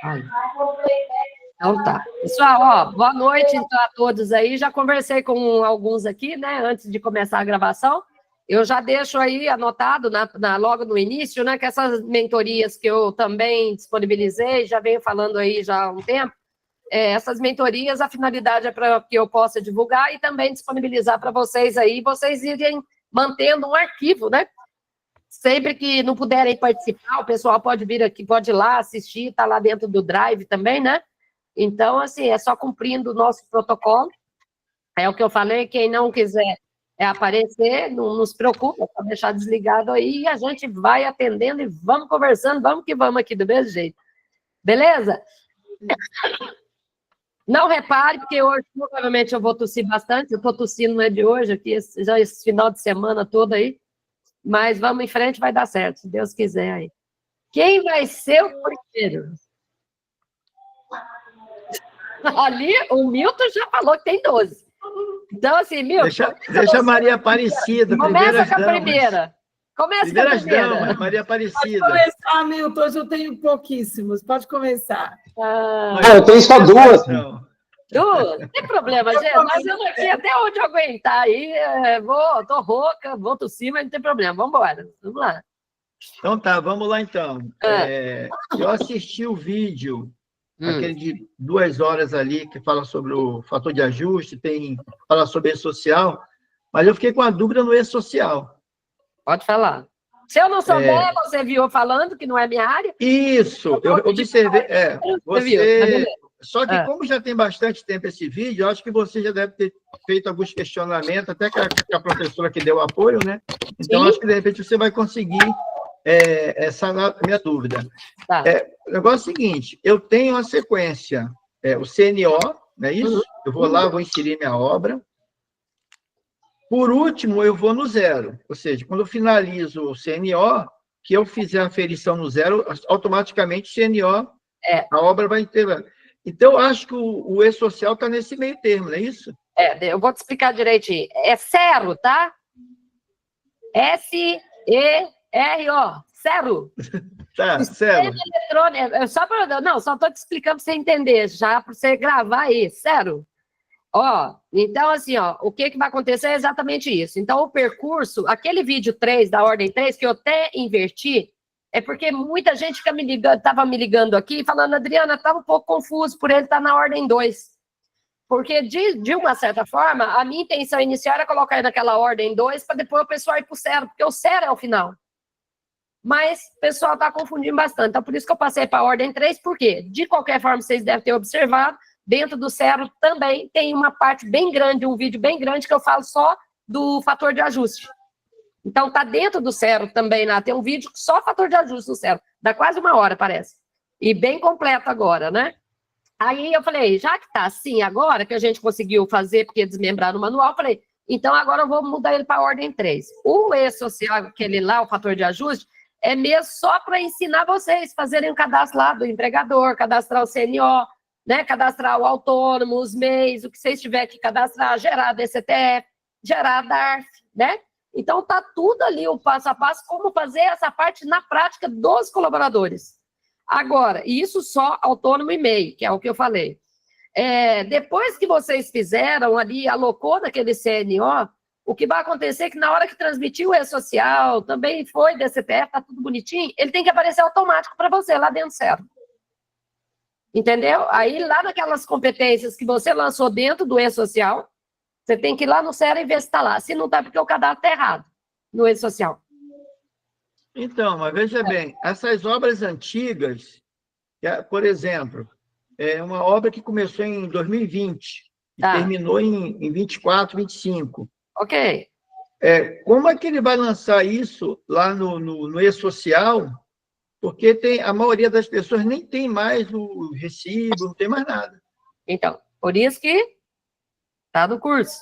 Ai. Então tá. Pessoal, ó, boa noite então, a todos aí. Já conversei com alguns aqui, né, antes de começar a gravação. Eu já deixo aí anotado logo no início, né, que essas mentorias que eu também disponibilizei, já venho falando aí já há um tempo, essas mentorias, a finalidade é para que eu possa divulgar e também disponibilizar para vocês aí, vocês irem mantendo um arquivo, né? Sempre que não puderem participar, o pessoal pode vir aqui, pode ir lá assistir, tá lá dentro do Drive também, né? Então, assim, é só cumprindo o nosso protocolo. É o que eu falei, quem não quiser aparecer, não se preocupa, é só deixar desligado aí e a gente vai atendendo e vamos conversando, vamos que vamos aqui do mesmo jeito. Beleza? Não repare, porque hoje provavelmente eu vou tossir bastante, eu estou tossindo não é de hoje, aqui, já esse final de semana todo aí, mas vamos em frente, vai dar certo, se Deus quiser aí. Quem vai ser o primeiro? Ali, o Milton já falou que tem 12. Então, assim, Milton... Deixa a Maria Aparecida, começa com a primeira. Começa com a primeira. Damas, Maria Aparecida. Pode começar, Milton, hoje eu tenho pouquíssimos, pode começar. Eu tenho só duas. Duas? Não tem problema, gente. Nós vamos aqui até onde eu aguentar aí. Tô rouca, vou tossir, mas não tem problema. Vamos embora. Vamos lá. Então tá, vamos lá então. Eu assisti o vídeo, aquele de 2 horas ali, que fala sobre o fator de ajuste, fala sobre E-social, mas eu fiquei com a dúvida no E-social. Pode falar. Se eu não souber, você viu falando, que não é minha área. Isso, eu observei. Só que, como já tem bastante tempo esse vídeo, eu acho que você já deve ter feito alguns questionamentos, até com a professora que deu o apoio, né? Então, acho que, de repente, você vai conseguir sanar a minha dúvida. Tá. O negócio é o seguinte, eu tenho a sequência, o CNO, não é isso? Eu vou lá, vou inserir minha obra. Por último, eu vou no zero. Ou seja, quando eu finalizo o CNO, que eu fizer a aferição no zero, automaticamente o CNO, a obra vai ter... Então, eu acho que o E-social está nesse meio termo, não é isso? Eu vou te explicar direitinho. É zero, tá? S-E-R-O. Zero. Tá, zero. Só estou te explicando para você entender, já para você gravar aí. Zero. Então, assim, o que vai acontecer é exatamente isso. Então, o percurso, aquele vídeo 3, da ordem 3, que eu até inverti, é porque muita gente estava me ligando aqui, falando, Adriana, estava um pouco confuso por ele estar na ordem 2. Porque, de uma certa forma, a minha intenção inicial era colocar ele naquela ordem 2, para depois o pessoal ir para o zero, porque o zero é o final. Mas o pessoal está confundindo bastante. Então, por isso que eu passei para a ordem 3, por quê? De qualquer forma, vocês devem ter observado, dentro do zero também tem uma parte bem grande, um vídeo bem grande, que eu falo só do fator de ajuste. Então, tá dentro do zero também, lá tem um vídeo só fator de ajuste no zero. Dá quase 1 hora, parece. E bem completo agora, né? Aí eu falei, já que tá assim agora, que a gente conseguiu fazer, porque desmembrar no manual, eu falei, então agora eu vou mudar ele para a ordem 3. O E-social, aquele lá, o fator de ajuste, é mesmo só para ensinar vocês a fazerem o cadastro lá do empregador, cadastrar o CNO, né, cadastrar o autônomo, os MEIs, o que vocês tiverem que cadastrar, gerar DCTF, gerar DARF, né? Então, tá tudo ali, o passo a passo, como fazer essa parte na prática dos colaboradores. Agora, isso só autônomo e MEI, que é o que eu falei. Depois que vocês fizeram ali, alocou naquele CNO, o que vai acontecer é que na hora que transmitiu o E-social, também foi DCTF, tá tudo bonitinho, ele tem que aparecer automático para você, lá dentro do zero. Entendeu? Aí, lá naquelas competências que você lançou dentro do E-social, você tem que ir lá no zero e ver se está lá. Se não está, porque o cadastro está errado no E-social. Então, mas veja bem, essas obras antigas, por exemplo, uma obra que começou em 2020 e terminou em 24, 25. Ok. Como é que ele vai lançar isso lá no E-social? Porque a maioria das pessoas nem tem mais o recibo, não tem mais nada. Então, por isso que está no curso.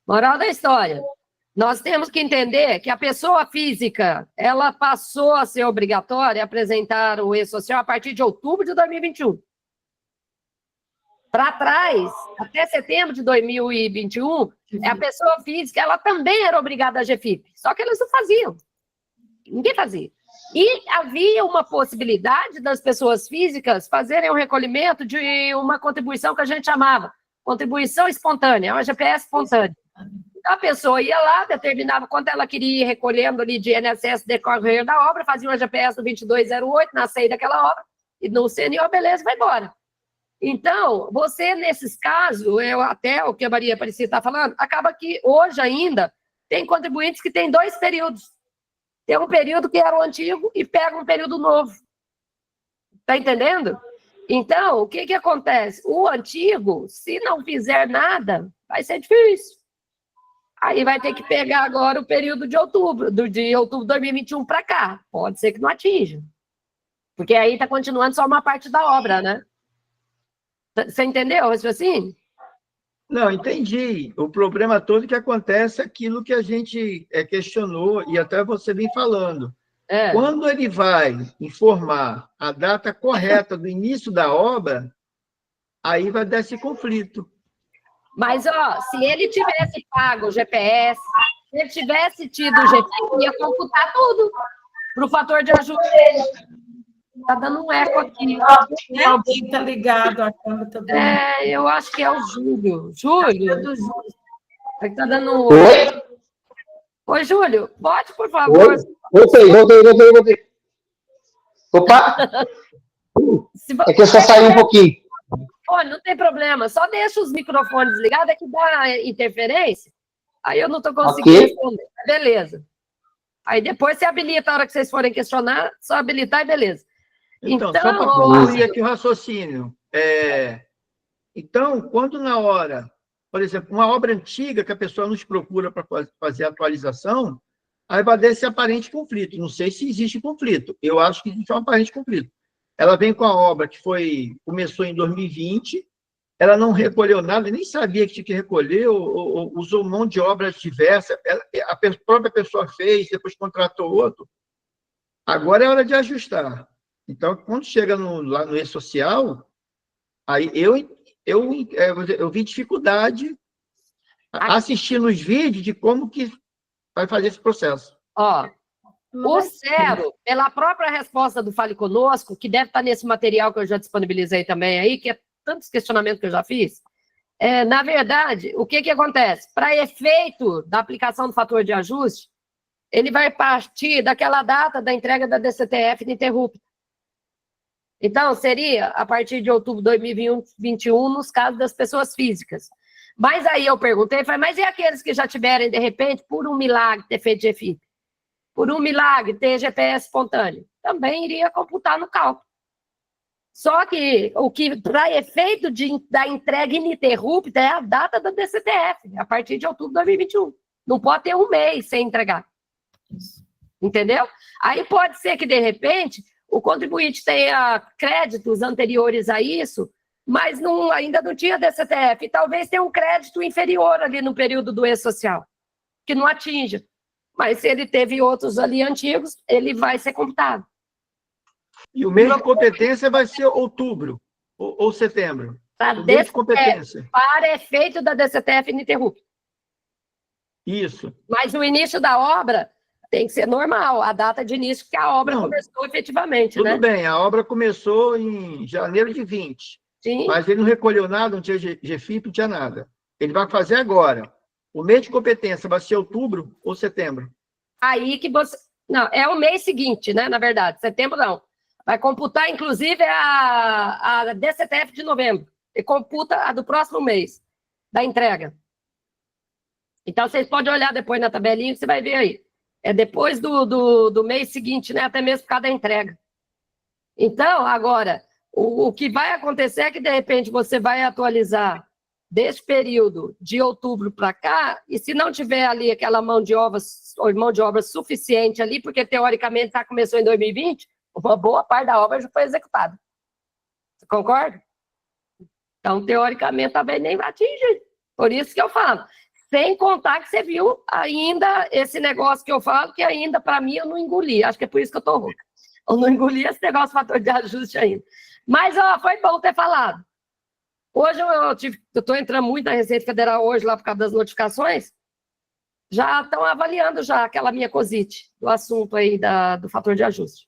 Moral da história. Nós temos que entender que a pessoa física, ela passou a ser obrigatória a apresentar o E-social a partir de outubro de 2021. Para trás, até setembro de 2021, a pessoa física, ela também era obrigada a GFIP. Só que eles não faziam. Ninguém fazia. E havia uma possibilidade das pessoas físicas fazerem um recolhimento de uma contribuição que a gente chamava contribuição espontânea, uma GPS espontânea. A pessoa ia lá, determinava quanto ela queria ir recolhendo ali de INSS decorrer da obra, fazia uma GPS do 2208 na saída daquela obra, e no CNO, beleza, vai embora. Então, você, nesses casos, até o que a Maria Aparecida está falando, acaba que hoje ainda tem contribuintes que têm 2 períodos. Tem um período que era o antigo e pega um período novo. Está entendendo? Então, o que acontece? O antigo, se não fizer nada, vai ser difícil. Aí vai ter que pegar agora o período de outubro, de outubro de 2021 para cá. Pode ser que não atinja. Porque aí está continuando só uma parte da obra, né? Você entendeu, assim? Não, entendi. O problema todo que acontece é aquilo que a gente questionou e até você vem falando. Quando ele vai informar a data correta do início da obra, aí vai dar esse conflito. Mas, ó, se ele tivesse pago o GPS, se ele tivesse tido o GPS, ia computar tudo para o fator de ajuste dele. Está dando um eco aqui. Alguém está ligado, a câmera também. Eu acho que é o Júlio. Júlio? É que está dando... Oi? Oi, Júlio, pode, por favor? Voltei. Opa! É que eu só saí um pouquinho. Olha, não tem problema, só deixa os microfones ligados, é que dá interferência, aí eu não estou conseguindo responder. Beleza. Aí depois você habilita, a hora que vocês forem questionar, só habilitar e beleza. Então só para concluir aqui o raciocínio. Então, quando na hora, por exemplo, uma obra antiga que a pessoa nos procura para fazer a atualização, aí vai dar esse aparente conflito. Não sei se existe conflito. Eu acho que existe um aparente conflito. Ela vem com a obra que começou em 2020, ela não recolheu nada, nem sabia que tinha que recolher, ou usou mão de obras diversas, a própria pessoa fez, depois contratou outro. Agora é hora de ajustar. Então, quando chega lá no e-social, aí eu vi dificuldade assistindo os vídeos de como que vai fazer esse processo. Ó, o Cero, pela própria resposta do Fale Conosco, que deve estar nesse material que eu já disponibilizei também aí, que é tantos questionamentos que eu já fiz, na verdade, o que acontece? Para efeito da aplicação do fator de ajuste, ele vai partir daquela data da entrega da DCTF ininterrupta. Então, seria a partir de outubro de 2021, nos casos das pessoas físicas. Mas aí eu perguntei, mas e aqueles que já tiverem, de repente, por um milagre, ter feito GFIP? Por um milagre, ter GPS espontâneo? Também iria computar no cálculo. Só que o que, para efeito da entrega ininterrupta, é a data da DCTF, a partir de outubro de 2021. Não pode ter um mês sem entregar. Entendeu? Aí pode ser que, de repente, o contribuinte tenha créditos anteriores a isso, mas ainda não tinha DCTF. E talvez tenha um crédito inferior ali no período do e-social, que não atinja. Mas se ele teve outros ali antigos, ele vai ser computado. E o mês de competência vai ser outubro ou setembro? O mês de competência. Para efeito da DCTF ininterrupta. Isso. Mas o início da obra tem que ser normal, a data de início que a obra começou efetivamente, tudo né? Bem, a obra começou em janeiro de 20. Sim. Mas ele não recolheu nada, não tinha GFIP, não tinha nada. Ele vai fazer agora. O mês de competência vai ser outubro ou setembro? Aí que você... Não, é o mês seguinte, né, na verdade. Setembro não. Vai computar, inclusive, a DCTF de novembro. E computa a do próximo mês, da entrega. Então, vocês podem olhar depois na tabelinha que você vai ver aí. É depois do mês seguinte, né? Até mesmo por causa da entrega. Então, agora, o que vai acontecer é que, de repente, você vai atualizar desse período de outubro para cá, e se não tiver ali aquela mão de obra suficiente ali, porque, teoricamente, já começou em 2020, uma boa parte da obra já foi executada. Você concorda? Então, teoricamente, também nem vai atingir. Por isso que eu falo. Sem contar que você viu ainda esse negócio que eu falo, que ainda, para mim, eu não engoli. Acho que é por isso que eu estou rouca. Eu não engoli esse negócio de fator de ajuste ainda. Mas, ó, foi bom ter falado. Hoje eu estou entrando muito na Receita Federal hoje, lá por causa das notificações. já estão avaliando já aquela minha COSIT, do assunto aí do fator de ajuste.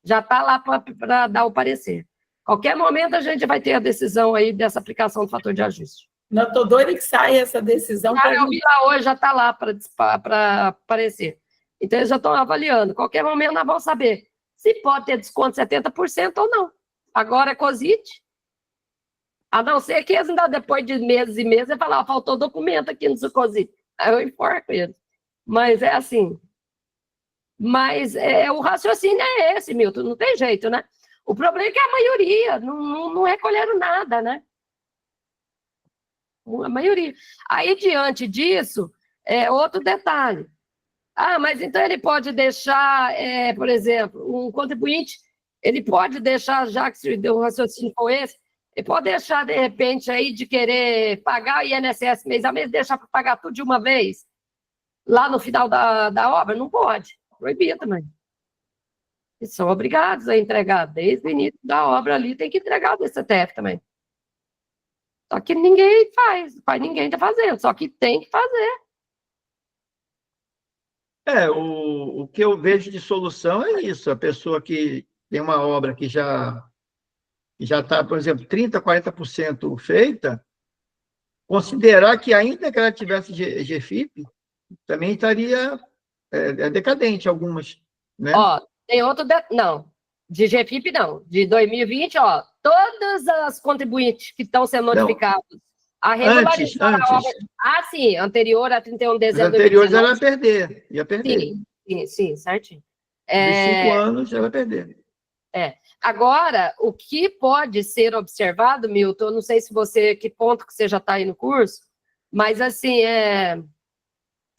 Já está lá para dar o parecer. Qualquer momento a gente vai ter a decisão aí dessa aplicação do fator de ajuste. Não, estou doida que saia essa decisão. Eu vi lá hoje, já está lá para aparecer. Então, eles já estão avaliando. Qualquer momento nós vamos saber se pode ter desconto de 70% ou não. Agora é COSIT. A não ser que eles ainda depois de meses e meses, vai falar, faltou documento aqui no seu COSIT. Aí eu enforco eles. Mas é assim. Mas o raciocínio é esse, Milton. Não tem jeito, né? O problema é que a maioria não recolheram nada, né? A maioria. Aí, diante disso, outro detalhe. Mas então ele pode deixar, por exemplo, um contribuinte, ele pode deixar, já que o raciocínio foi esse, ele pode deixar, de repente, aí de querer pagar o INSS mês a mês, deixar para pagar tudo de uma vez, lá no final da obra? Não pode. Proibido também. Eles são obrigados a entregar, desde o início da obra ali, tem que entregar o DCTF também. Só que ninguém faz, ninguém está fazendo, só que tem que fazer. O que eu vejo de solução é isso, a pessoa que tem uma obra que já está, por exemplo, 30%, 40% feita, considerar que ainda que ela tivesse GFIP, também estaria decadente algumas, né? Tem outro... Não, de GFIP não. De 2020, todas as contribuintes que estão sendo notificadas, a regularizar a obra... sim, anterior a 31 de dezembro de 2019. As anteriores ela ia perder. Sim, certinho. De 5 anos, ela vai perder. Agora, o que pode ser observado, Milton, eu não sei que ponto que você já está aí no curso, mas, assim,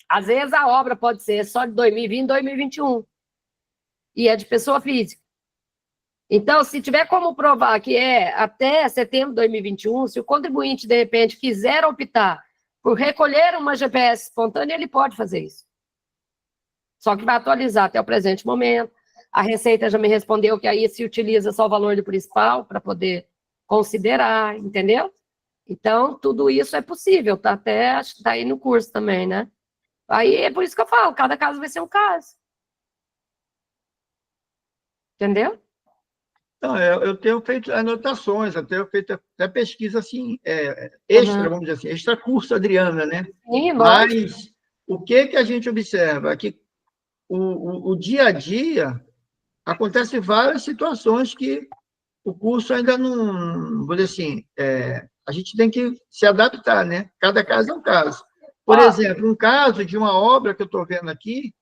às vezes a obra pode ser só de 2020, 2021, e é de pessoa física. Então, se tiver como provar que até setembro de 2021, se o contribuinte, de repente, quiser optar por recolher uma GPS espontânea, ele pode fazer isso. Só que vai atualizar até o presente momento. A Receita já me respondeu que aí se utiliza só o valor do principal para poder considerar, entendeu? Então, tudo isso é possível, tá aí no curso também, né? Aí é por isso que eu falo, cada caso vai ser um caso. Entendeu? Não, eu tenho feito anotações, eu tenho feito até pesquisa assim, extra, vamos dizer assim, extra curso, Adriana, né? Sim, mas o que a gente observa? Que o dia a dia acontece várias situações que o curso ainda não, vou dizer assim, a gente tem que se adaptar, né? Cada caso é um caso. Por exemplo, um caso de uma obra que eu estou vendo aqui,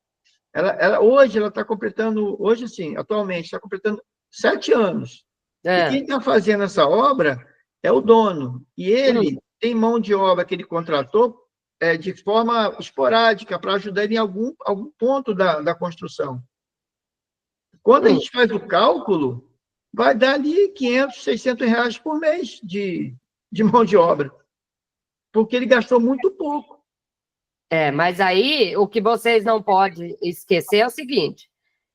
hoje ela está completando, atualmente está completando 7 anos. E quem está fazendo essa obra é o dono. E ele tem mão de obra que ele contratou de forma esporádica para ajudar ele em algum ponto da construção. Quando a gente faz o cálculo, vai dar ali 500, 600 reais por mês de mão de obra, porque ele gastou muito pouco. Mas aí o que vocês não podem esquecer é o seguinte: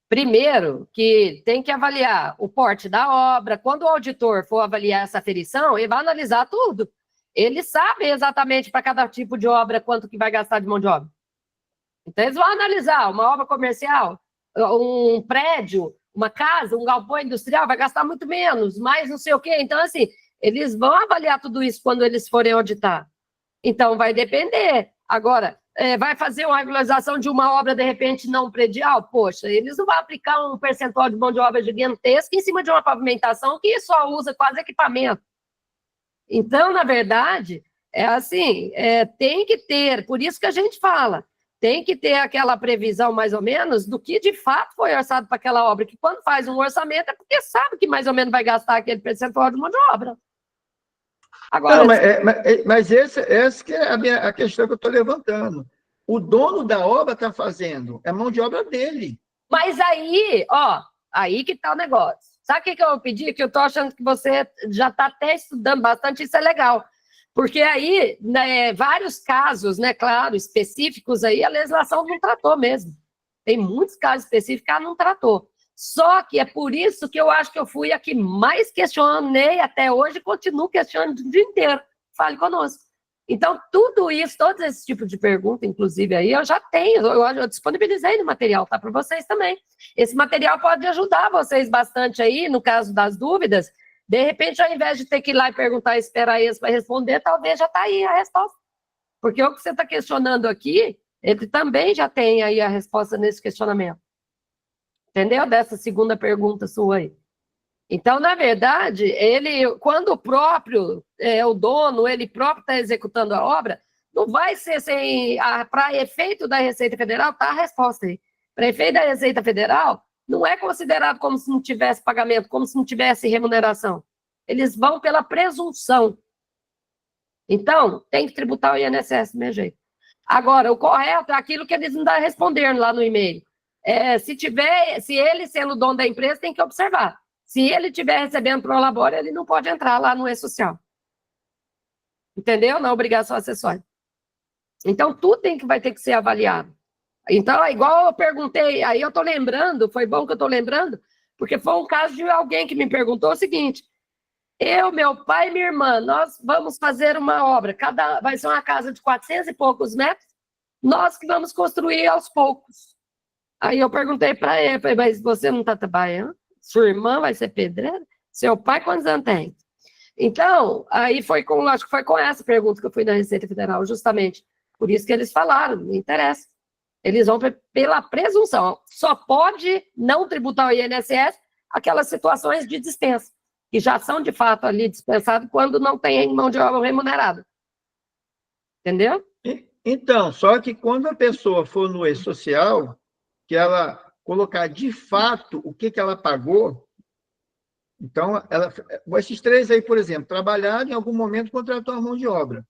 primeiro, que tem que avaliar o porte da obra. Quando o auditor for avaliar essa aferição, ele vai analisar tudo. Ele sabe exatamente para cada tipo de obra quanto que vai gastar de mão de obra. Então, eles vão analisar uma obra comercial, um prédio, uma casa, um galpão industrial, vai gastar muito menos, mais não sei o quê. Então, assim, eles vão avaliar tudo isso quando eles forem auditar. Então, vai depender. Agora, vai fazer uma regularização de uma obra, de repente, não predial? Poxa, eles não vão aplicar um percentual de mão de obra gigantesco em cima de uma pavimentação que só usa quase equipamento. Então, na verdade, tem que ter, por isso que a gente fala, tem que ter aquela previsão, mais ou menos, do que de fato foi orçado para aquela obra, que quando faz um orçamento é porque sabe que mais ou menos vai gastar aquele percentual de mão de obra. Agora, não, mas essa que é a questão que eu estou levantando. O dono da obra está fazendo, é mão de obra dele. Mas aí, aí que está o negócio. Sabe o que eu pedi? Que eu estou achando que você já está até estudando bastante, isso é legal. Porque aí, né, vários casos, né, claro, específicos aí, a legislação não tratou mesmo. Tem muitos casos específicos que ela não tratou. Só que é por isso que eu acho que eu fui a que mais questionei até hoje e continuo questionando o dia inteiro. Fale conosco. Então, tudo isso, todos esses tipos de pergunta, inclusive aí, eu já tenho, eu disponibilizei no material, tá? Para vocês também. Esse material pode ajudar vocês bastante aí, no caso das dúvidas. De repente, ao invés de ter que ir lá e perguntar e esperar eles para responder, talvez já está aí a resposta. Porque o que você está questionando aqui, ele também já tem aí a resposta nesse questionamento. Entendeu? Dessa segunda pergunta sua aí. Então, na verdade, ele, quando o próprio, o dono, ele próprio está executando a obra, não vai ser sem, para efeito da Receita Federal, tá a resposta aí. Para efeito da Receita Federal, não é considerado como se não tivesse pagamento, como se não tivesse remuneração. Eles vão pela presunção. Então, tem que tributar o INSS do mesmo jeito. Agora, o correto é aquilo que eles não estão respondendo lá no e-mail. Se ele sendo dono da empresa, tem que observar. Se ele estiver recebendo prolabore, ele não pode entrar lá no E-Social. Entendeu? Na obrigação acessória. Então, tudo vai ter que ser avaliado. Então, igual eu perguntei, aí eu estou lembrando, foi bom que eu estou lembrando, porque foi um caso de alguém que me perguntou o seguinte: eu, meu pai e minha irmã, nós vamos fazer uma obra, vai ser uma casa de 400 e poucos metros, nós que vamos construir aos poucos. Aí eu perguntei para ele, mas você não está trabalhando? Sua irmã vai ser pedreira? Seu pai quantos anos tem? Então, aí acho que foi com essa pergunta que eu fui na Receita Federal, justamente. Por isso que eles falaram, não interessa. Eles vão pela presunção. Só pode não tributar o INSS aquelas situações de dispensa, que já são, de fato, ali dispensadas quando não tem mão de obra remunerada. Entendeu? Então, só que quando a pessoa for no E-Social, que ela colocar de fato o que ela pagou, então, esses três aí, por exemplo, trabalharam em algum momento, contratou a mão de obra.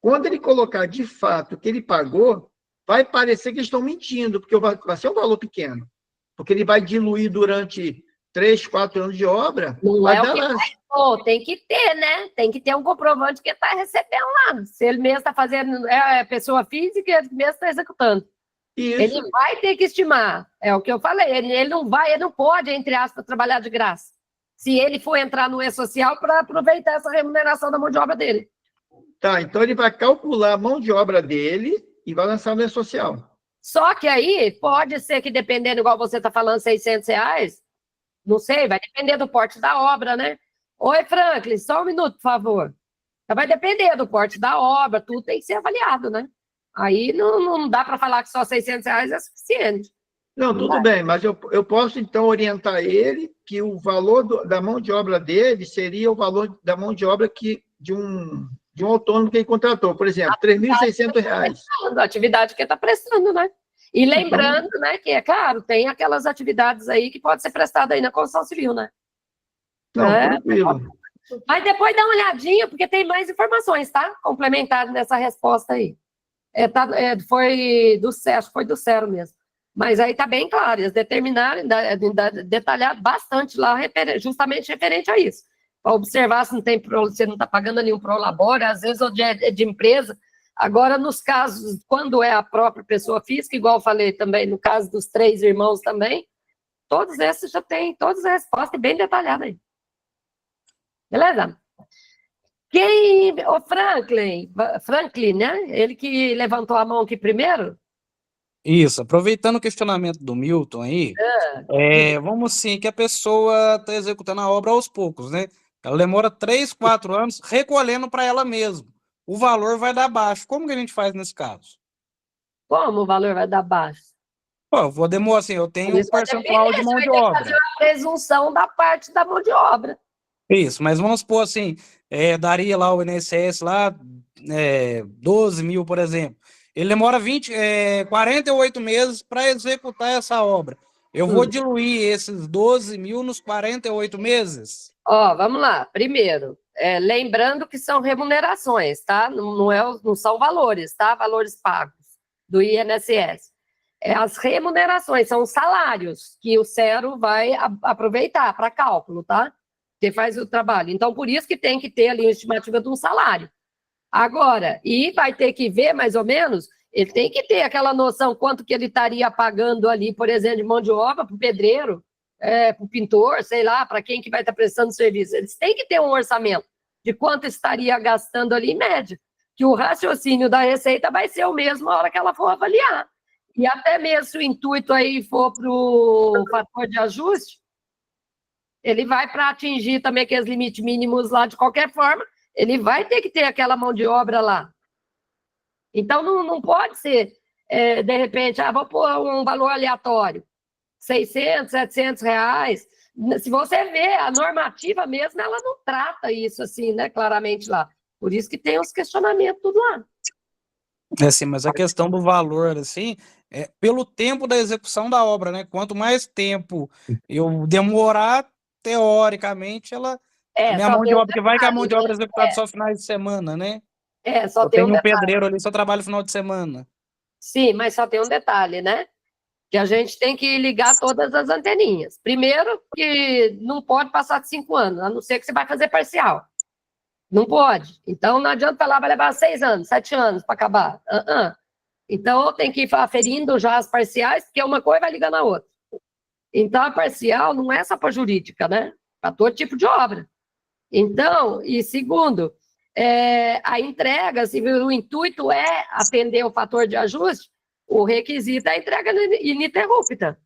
Quando ele colocar de fato o que ele pagou, vai parecer que eles estão mentindo, porque vai ser um valor pequeno, porque ele vai diluir durante 3, 4 anos de obra. Não é o que vai, tem que ter, né? Tem que ter um comprovante que ele está recebendo lá. Se ele mesmo está fazendo, pessoa física, ele mesmo está executando. Isso. Ele vai ter que estimar, é o que eu falei, ele não pode, entre aspas, trabalhar de graça, se ele for entrar no E-Social para aproveitar essa remuneração da mão de obra dele. Tá, então ele vai calcular a mão de obra dele e vai lançar no E-Social. Só que aí, pode ser que, dependendo, igual você está falando, R$600, não sei, vai depender do porte da obra, né? Oi, Franklin, só um minuto, por favor. Vai depender do porte da obra, tudo tem que ser avaliado, né? Aí não dá para falar que só R$600 é suficiente. Não, tudo bem, mas eu posso, então, orientar ele que o valor da mão de obra dele seria o valor da mão de obra de um autônomo que ele contratou. Por exemplo, R$3.600. A atividade que ele está prestando, né? E lembrando, então, né, que, é claro, tem aquelas atividades aí que pode ser prestada aí na construção civil, né? Não, tranquilo. Mas depois dá uma olhadinha, porque tem mais informações, tá? Complementado nessa resposta aí. Foi do Cero mesmo. Mas aí está bem claro, eles determinaram, detalhar bastante lá, justamente referente a isso. Para observar se você não está pagando ali um prolabore, às vezes ou de empresa. Agora, nos casos, quando é a própria pessoa física, igual eu falei também, no caso dos 3 irmãos também, todos esses já têm todas as respostas bem detalhadas aí. Beleza? O Franklin, né? Ele que levantou a mão aqui primeiro? Isso, aproveitando o questionamento do Milton aí, vamos sim, que a pessoa está executando a obra aos poucos, né? Ela demora 3, 4 anos recolhendo para ela mesma. O valor vai dar baixo. Como que a gente faz nesse caso? Como o valor vai dar baixo? Eu vou demorar assim, eu tenho um percentual de mão de obra. Fazer uma presunção da parte da mão de obra. Isso, mas vamos supor assim, daria lá o INSS lá, 12 mil, por exemplo. Ele demora 48 meses para executar essa obra. Eu vou diluir esses 12 mil nos 48 meses? Vamos lá. Primeiro, lembrando que são remunerações, tá? Não são valores, tá? Valores pagos do INSS. As remunerações são os salários que o Cero vai aproveitar para cálculo, tá? Que faz o trabalho. Então, por isso que tem que ter ali uma estimativa de um salário. Agora, e vai ter que ver, mais ou menos, ele tem que ter aquela noção quanto que ele estaria pagando ali, por exemplo, de mão de obra para o pedreiro, para o pintor, sei lá, para quem que vai estar prestando serviço. Eles têm que ter um orçamento de quanto estaria gastando ali em média. que o raciocínio da Receita vai ser o mesmo na hora que ela for avaliar. E até mesmo se o intuito aí for para o fator de ajuste, ele vai para atingir também aqueles limites mínimos lá de qualquer forma, ele vai ter que ter aquela mão de obra lá. Então, não pode ser, de repente, vou pôr um valor aleatório, 600, 700 reais. Se você vê, a normativa mesmo, ela não trata isso assim, né, claramente lá. Por isso que tem os questionamentos tudo lá. Assim, mas a questão do valor, assim, é pelo tempo da execução da obra, né? Quanto mais tempo eu demorar, teoricamente, a minha Só mão de tem um obra, que vai que a mão de detalhe, obra é executada só finais de semana, né? só Eu tem um tenho um detalhe. pedreiro ali, só trabalho final de semana. Sim, mas só tem um detalhe, né? Que a gente tem que ligar todas as anteninhas. Primeiro, que não pode passar de 5 anos, a não ser que você vai fazer parcial. Não pode. Então, não adianta falar, vai levar 6 anos, 7 anos para acabar. Então, tem que ir aferindo já as parciais, porque uma coisa vai ligando a outra. Então, a parcial não é só para jurídica, né? Para todo tipo de obra. Então, e segundo, a entrega, se o intuito é atender o fator de ajuste, o requisito é a entrega ininterrupta.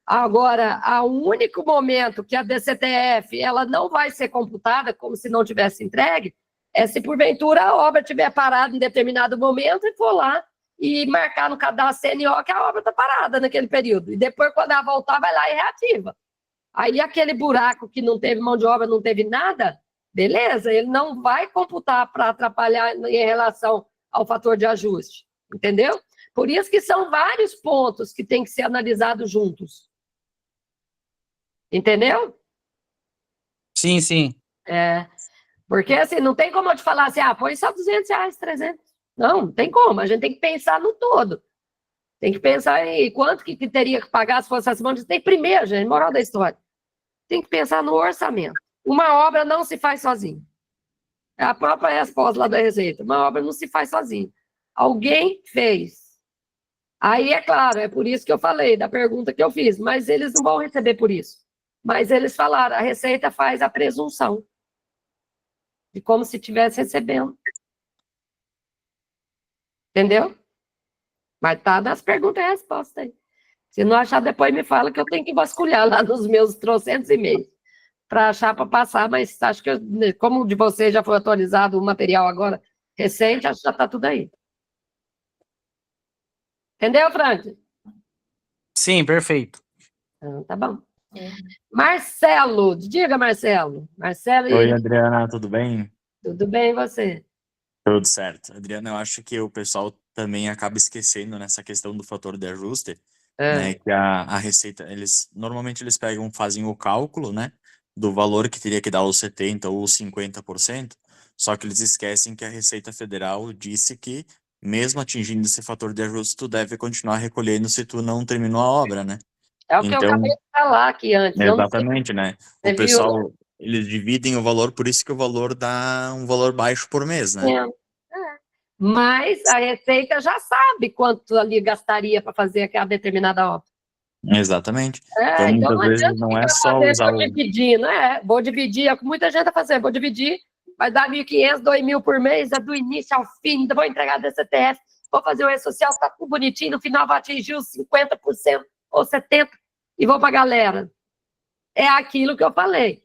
Agora, o único momento que a DCTF ela não vai ser computada como se não tivesse entregue é se, porventura, a obra estiver parada em determinado momento e for lá e marcar no cadastro CNO que a obra está parada naquele período. E depois, quando ela voltar, vai lá e reativa. Aí, aquele buraco que não teve mão de obra, não teve nada, beleza, ele não vai computar para atrapalhar em relação ao fator de ajuste, entendeu? Por isso que são vários pontos que têm que ser analisados juntos. Entendeu? Sim, sim. Porque assim, não tem como eu te falar assim, põe só 200 reais, 300. Não tem como, a gente tem que pensar no todo. Tem que pensar em quanto que teria que pagar se fosse acima. Tem primeiro, gente, moral da história. Tem que pensar no orçamento. Uma obra não se faz sozinha. É a própria resposta lá da Receita. Uma obra não se faz sozinha. Alguém fez. Aí, é claro, é por isso que eu falei, da pergunta que eu fiz, mas eles não vão receber por isso. Mas eles falaram, a Receita faz a presunção de como se estivesse recebendo. Entendeu? Mas tá nas perguntas e respostas aí. Se não achar, depois me fala que eu tenho que vasculhar lá nos meus trocentos e-mails para achar, para passar, mas acho que, como de vocês já foi atualizado o material agora recente, acho que já está tudo aí. Entendeu, Frank? Sim, perfeito. Então, tá bom. Marcelo, diga, Marcelo. Marcelo, Oi, Adriana, tudo bem? tudo bem, e você? Tudo certo. Adriana, eu acho que o pessoal também acaba esquecendo nessa questão do fator de ajuste, né, que a Receita, normalmente eles fazem o cálculo, né, do valor que teria que dar os 70% ou os 50%, só que eles esquecem que a Receita Federal disse que, mesmo atingindo esse fator de ajuste, tu deve continuar recolhendo se tu não terminou a obra, né? É o que eu acabei de falar aqui antes. Exatamente, né? Você O pessoal, eles dividem o valor, por isso que o valor dá um valor baixo por mês, né? Mas a Receita já sabe quanto ali gastaria para fazer aquela determinada obra. Exatamente. Então, muitas vezes não é só usar vou dividir, né? Vou dividir, é o que muita gente está fazendo, vou dividir, vai dar 1.500, 2.000 por mês, é do início ao fim, vou entregar a DCTF, vou fazer o E-Social, tá tudo bonitinho, no final vai atingir os 50% ou 70% e vou para a galera. É aquilo que eu falei.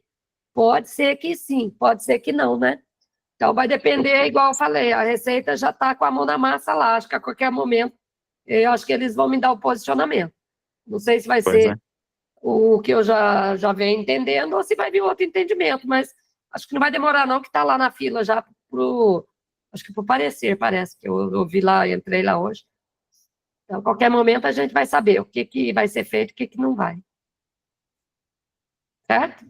Pode ser que sim, pode ser que não, né? Então vai depender, igual eu falei, a Receita já está com a mão na massa lá, acho que a qualquer momento, eu acho que eles vão me dar o posicionamento. Não sei se vai ser o que eu já venho entendendo ou se vai vir outro entendimento, mas acho que não vai demorar não, que está lá na fila já acho que pro parecer, parece que eu vi lá, entrei lá hoje. Então, a qualquer momento a gente vai saber o que vai ser feito e o que não vai. Certo?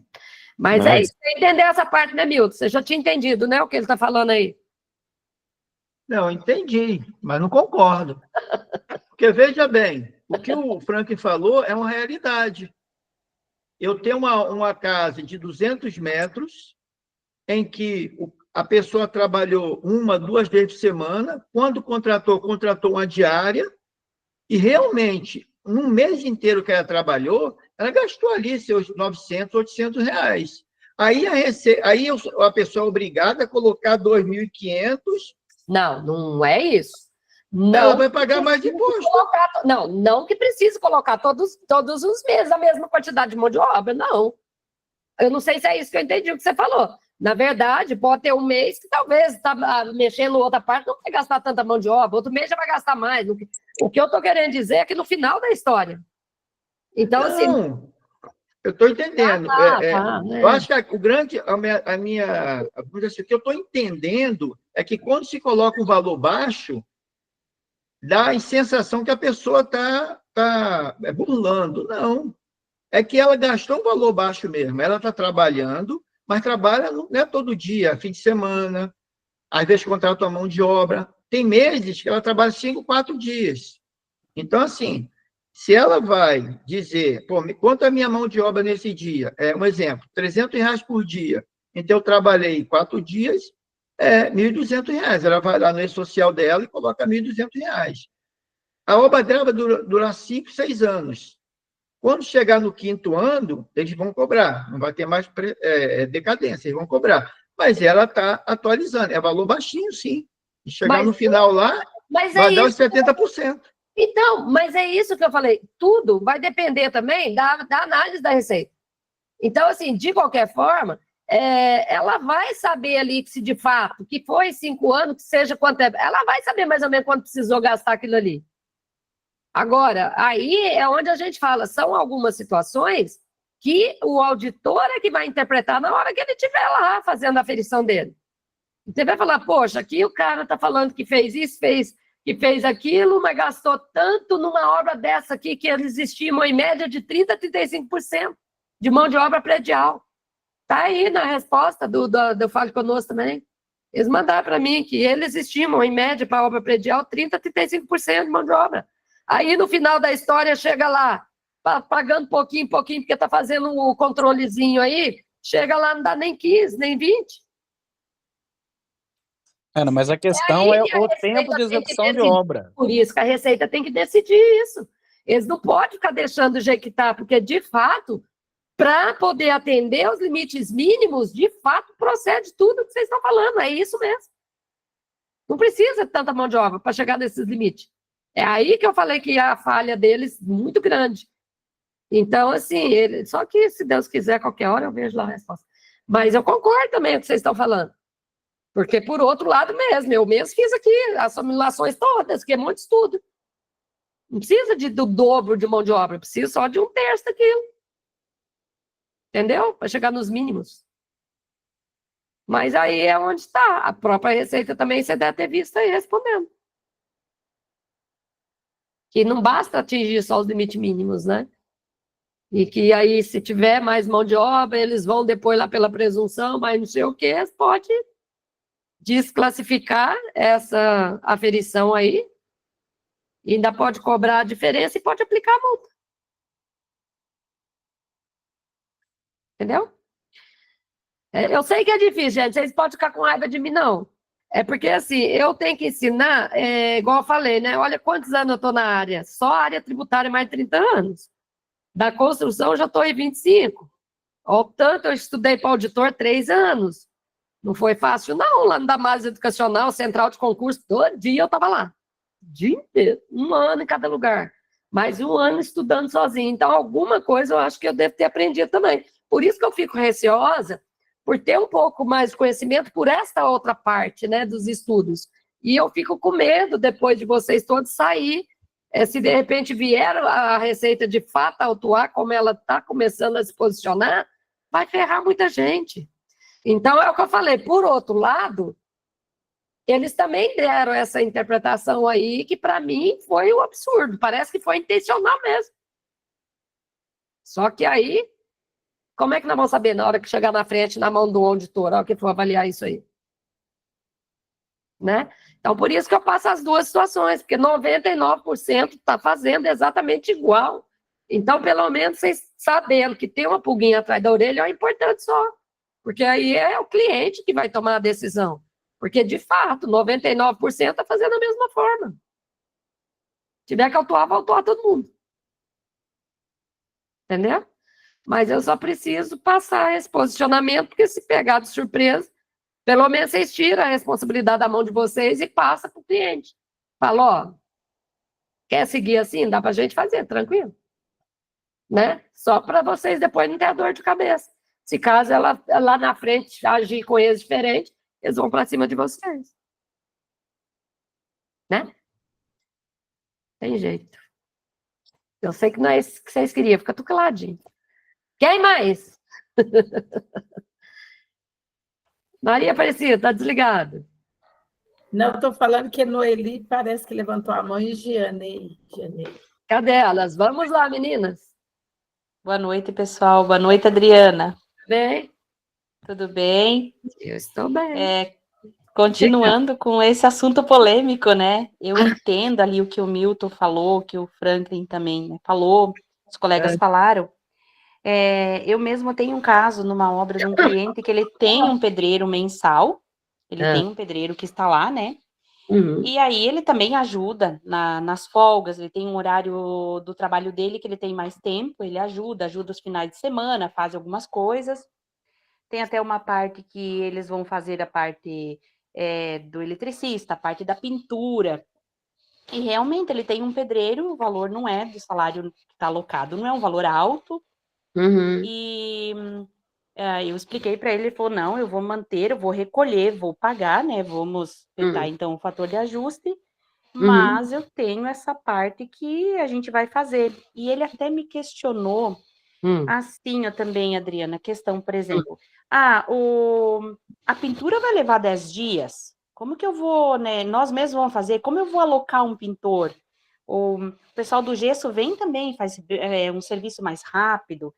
Mas é isso, você entendeu essa parte, né, Milton? Você já tinha entendido, né, o que ele está falando aí? Não, entendi, mas não concordo. Porque, veja bem, o que o Frank falou é uma realidade. Eu tenho uma casa de 200 metros em que a pessoa trabalhou 1, 2 vezes por semana, quando contratou uma diária, e realmente, num mês inteiro que ela trabalhou, ela gastou ali seus 900, 800 reais. Aí a pessoa é obrigada a colocar 2.500 Não, não é isso. Ela vai pagar mais de imposto. Não que precise colocar todos os meses a mesma quantidade de mão de obra, não. Eu não sei se é isso que eu entendi o que você falou. Na verdade, pode ter um mês que talvez está mexendo outra parte, não vai gastar tanta mão de obra, outro mês já vai gastar mais. O que eu estou querendo dizer é que no final da história. Então, não, assim. Eu estou entendendo. Eu acho que o que eu estou entendendo é que quando se coloca um valor baixo, dá a sensação que a pessoa está burlando. Não. É que ela gastou um valor baixo mesmo. Ela está trabalhando, mas trabalha não é todo dia, fim de semana, às vezes contrata a mão de obra. Tem meses que ela trabalha 5, 4 dias. Então, assim, se ela vai dizer, pô, quanto é a minha mão de obra nesse dia? Um exemplo, R$300 por dia. Então, eu trabalhei 4 dias, R$1.200. Ela vai lá no e-social dela e coloca R$1.200. A obra dela vai durar 5, 6 anos. Quando chegar no 5º ano, eles vão cobrar. Não vai ter mais decadência, eles vão cobrar. Mas ela está atualizando. É valor baixinho, sim. E chegar no final lá, vai dar os 70%. Então, mas é isso que eu falei. Tudo vai depender também da análise da receita. Então, assim, de qualquer forma, ela vai saber ali que se de fato, que foi 5 anos, que seja quanto é, ela vai saber mais ou menos quanto precisou gastar aquilo ali. Agora, aí é onde a gente fala, são algumas situações que o auditor é que vai interpretar na hora que ele estiver lá fazendo a aferição dele. Você vai falar, poxa, aqui o cara está falando que fez isso, que fez aquilo, mas gastou tanto numa obra dessa aqui que eles estimam em média de 30% a 35% de mão de obra predial. Está aí na resposta do Fale Conosco também. Eles mandaram para mim que eles estimam em média para a obra predial 30% a 35% de mão de obra. Aí no final da história chega lá, pagando pouquinho, porque está fazendo um controlezinho aí, chega lá, não dá nem 15%, nem 20%. Mas a questão é o tempo de execução de obra. Por isso que a Receita tem que decidir isso. Eles não podem ficar deixando do jeito que está, porque, de fato, para poder atender os limites mínimos, de fato, procede tudo que vocês estão falando. É isso mesmo. Não precisa de tanta mão de obra para chegar nesses limites. É aí que eu falei que a falha deles é muito grande. Então, assim, só que, se Deus quiser, qualquer hora eu vejo lá a resposta. Mas eu concordo também com o que vocês estão falando. Porque, por outro lado mesmo, eu mesmo fiz aqui as simulações todas, que é muito estudo. Não precisa do dobro de mão de obra, precisa só de 1/3 daquilo. Entendeu? Para chegar nos mínimos. Mas aí é onde está. A própria Receita também você deve ter visto aí respondendo. Que não basta atingir só os limites mínimos, né? E que aí, se tiver mais mão de obra, eles vão depois lá pela presunção, mas não sei o quê, pode desclassificar essa aferição aí, e ainda pode cobrar a diferença e pode aplicar a multa. Entendeu? Eu sei que é difícil, gente, vocês podem ficar com raiva de mim, não. É porque, assim, eu tenho que ensinar, igual eu falei, né? Olha quantos anos eu estou na área. Só a área tributária, mais de 30 anos. Da construção, eu já estou em 25. Tanto eu estudei para auditor 3 anos. Não foi fácil, não. Lá na base educacional, central de concurso, todo dia eu estava lá. Dia inteiro. 1 ano em cada lugar. Mais 1 ano estudando sozinho. Então, alguma coisa eu acho que eu devo ter aprendido também. Por isso que eu fico receosa, por ter um pouco mais de conhecimento por esta outra parte, né, dos estudos. E eu fico com medo, depois de vocês todos sair, se de repente vier a Receita de fato autuar como ela está começando a se posicionar, vai ferrar muita gente. Então, é o que eu falei. Por outro lado, eles também deram essa interpretação aí, que para mim foi um absurdo. Parece que foi intencional mesmo. Só que aí, como é que nós vamos saber na hora que chegar na frente, na mão do auditor, a hora que for avaliar isso aí? Né? Então, por isso que eu passo as duas situações, porque 99% está fazendo exatamente igual. Então, pelo menos, vocês sabendo que tem uma pulguinha atrás da orelha, é importante só. Porque aí é o cliente que vai tomar a decisão. Porque, de fato, 99% está fazendo a mesma forma. Se tiver que autuar, vai autuar todo mundo. Entendeu? Mas eu só preciso passar esse posicionamento, porque se pegar de surpresa, Pelo menos vocês tiram a responsabilidade da mão de vocês e passa para o cliente. Fala, ó, quer seguir assim? Dá para a gente fazer, tranquilo. Né? Só para vocês depois não ter dor de cabeça. Se caso ela lá na frente agir com eles diferente, eles vão para cima de vocês. Né? Tem jeito. Eu sei que não é isso que vocês queriam, fica tudo caladinho. Quem mais? Maria Aparecida, tá desligado. Não, estou falando que Noeli parece que levantou a mão e Giane. Cadê elas? Vamos lá, meninas. Boa noite, pessoal. Boa noite, Adriana. Bem? Tudo bem? Eu estou bem. Continuando com esse assunto polêmico, né? Eu entendo ali o que o Milton falou, que o Franklin também, né, falou, os colegas falaram. Eu mesmo tenho um caso numa obra de um cliente que ele tem um pedreiro mensal, ele tem um pedreiro que está lá, né? Uhum. E aí ele também ajuda nas folgas, ele tem um horário do trabalho dele que ele tem mais tempo, ele ajuda os finais de semana, faz algumas coisas. Tem até uma parte que eles vão fazer a parte do eletricista, a parte da pintura. E realmente ele tem um pedreiro, o valor não é do salário que está alocado, não é um valor alto. Uhum. E eu expliquei para ele, ele falou, não, eu vou manter, eu vou recolher, vou pagar, né, vamos tentar, então, o fator de ajuste, mas eu tenho essa parte que a gente vai fazer. E ele até me questionou, assim, eu também, Adriana, questão, por exemplo, a pintura vai levar 10 dias, como que eu vou, né, nós mesmos vamos fazer, como eu vou alocar um pintor? O pessoal do gesso vem também, faz um serviço mais rápido,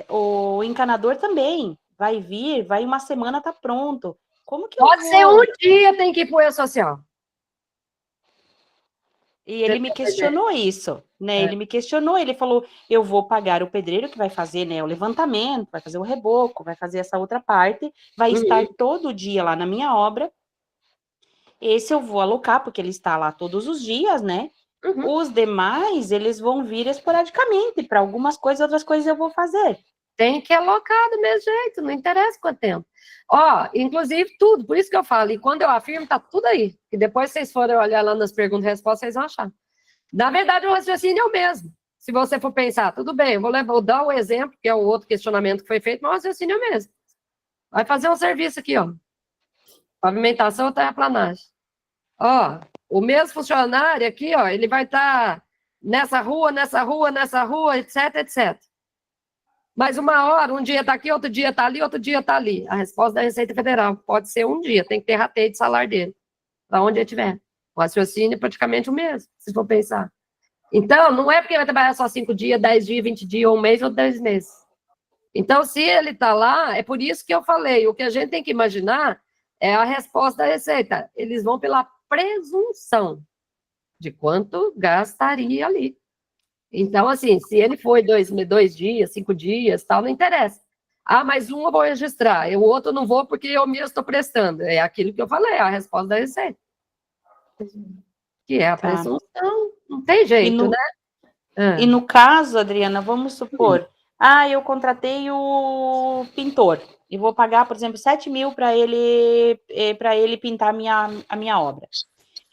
o encanador também vai vir, vai uma semana, tá pronto. Como que eu Pode ser um dia, tem que ir para o social. E ele me questionou isso, né? Ele me questionou, ele falou, eu vou pagar o pedreiro que vai fazer, né, o levantamento, vai fazer o reboco, vai fazer essa outra parte, vai estar todo dia lá na minha obra. Esse eu vou alocar, porque ele está lá todos os dias, né? Os demais, eles vão vir esporadicamente, para algumas coisas, outras coisas eu vou fazer. Tem que alocar do mesmo jeito, não interessa quanto tempo. Ó, inclusive tudo, por isso que eu falo, e quando eu afirmo, tá tudo aí. E depois vocês forem olhar lá nas perguntas e respostas, vocês vão achar. Na verdade, o raciocínio é o mesmo. Se você for pensar, tudo bem, eu vou dar o exemplo, que é o outro questionamento que foi feito, mas o raciocínio é o mesmo. Vai fazer um serviço aqui, ó. Pavimentação ou terraplanagem. Ó, o mesmo funcionário aqui, ó, ele vai estar nessa rua, etc, etc. Mas uma hora, um dia está aqui, outro dia está ali, outro dia está ali. A resposta da Receita Federal pode ser um dia, tem que ter rateio de salário dele, para onde ele estiver. O raciocínio é praticamente o mesmo, se for pensar. Então, não é porque vai trabalhar só 5 dias, 10 dias, 20 dias, ou um mês, ou 10 meses. Então, se ele está lá, é por isso que eu falei, o que a gente tem que imaginar é a resposta da Receita. Eles vão pela presunção de quanto gastaria ali. Então, assim, se ele foi 2 dias, 5 dias, tal, não interessa. Mas um eu vou registrar, o outro eu não vou porque eu mesmo estou prestando. É aquilo que eu falei, a resposta da Receita. Que é a presunção, não tem jeito, né? E no caso, Adriana, vamos supor, eu contratei o pintor e vou pagar, por exemplo, 7 mil para ele pintar a minha obra.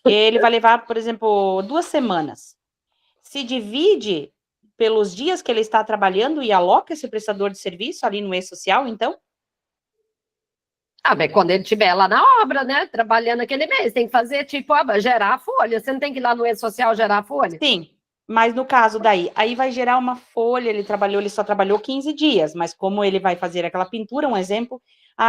Ele vai levar, por exemplo, 2 semanas. Se divide pelos dias que ele está trabalhando e aloca esse prestador de serviço ali no e-social, então? Mas quando ele estiver lá na obra, né, trabalhando aquele mês, tem que fazer, tipo, gerar a folha. Você não tem que ir lá no e-social gerar a folha? Sim, mas no caso daí, aí vai gerar uma folha, ele só trabalhou 15 dias, mas como ele vai fazer aquela pintura, um exemplo,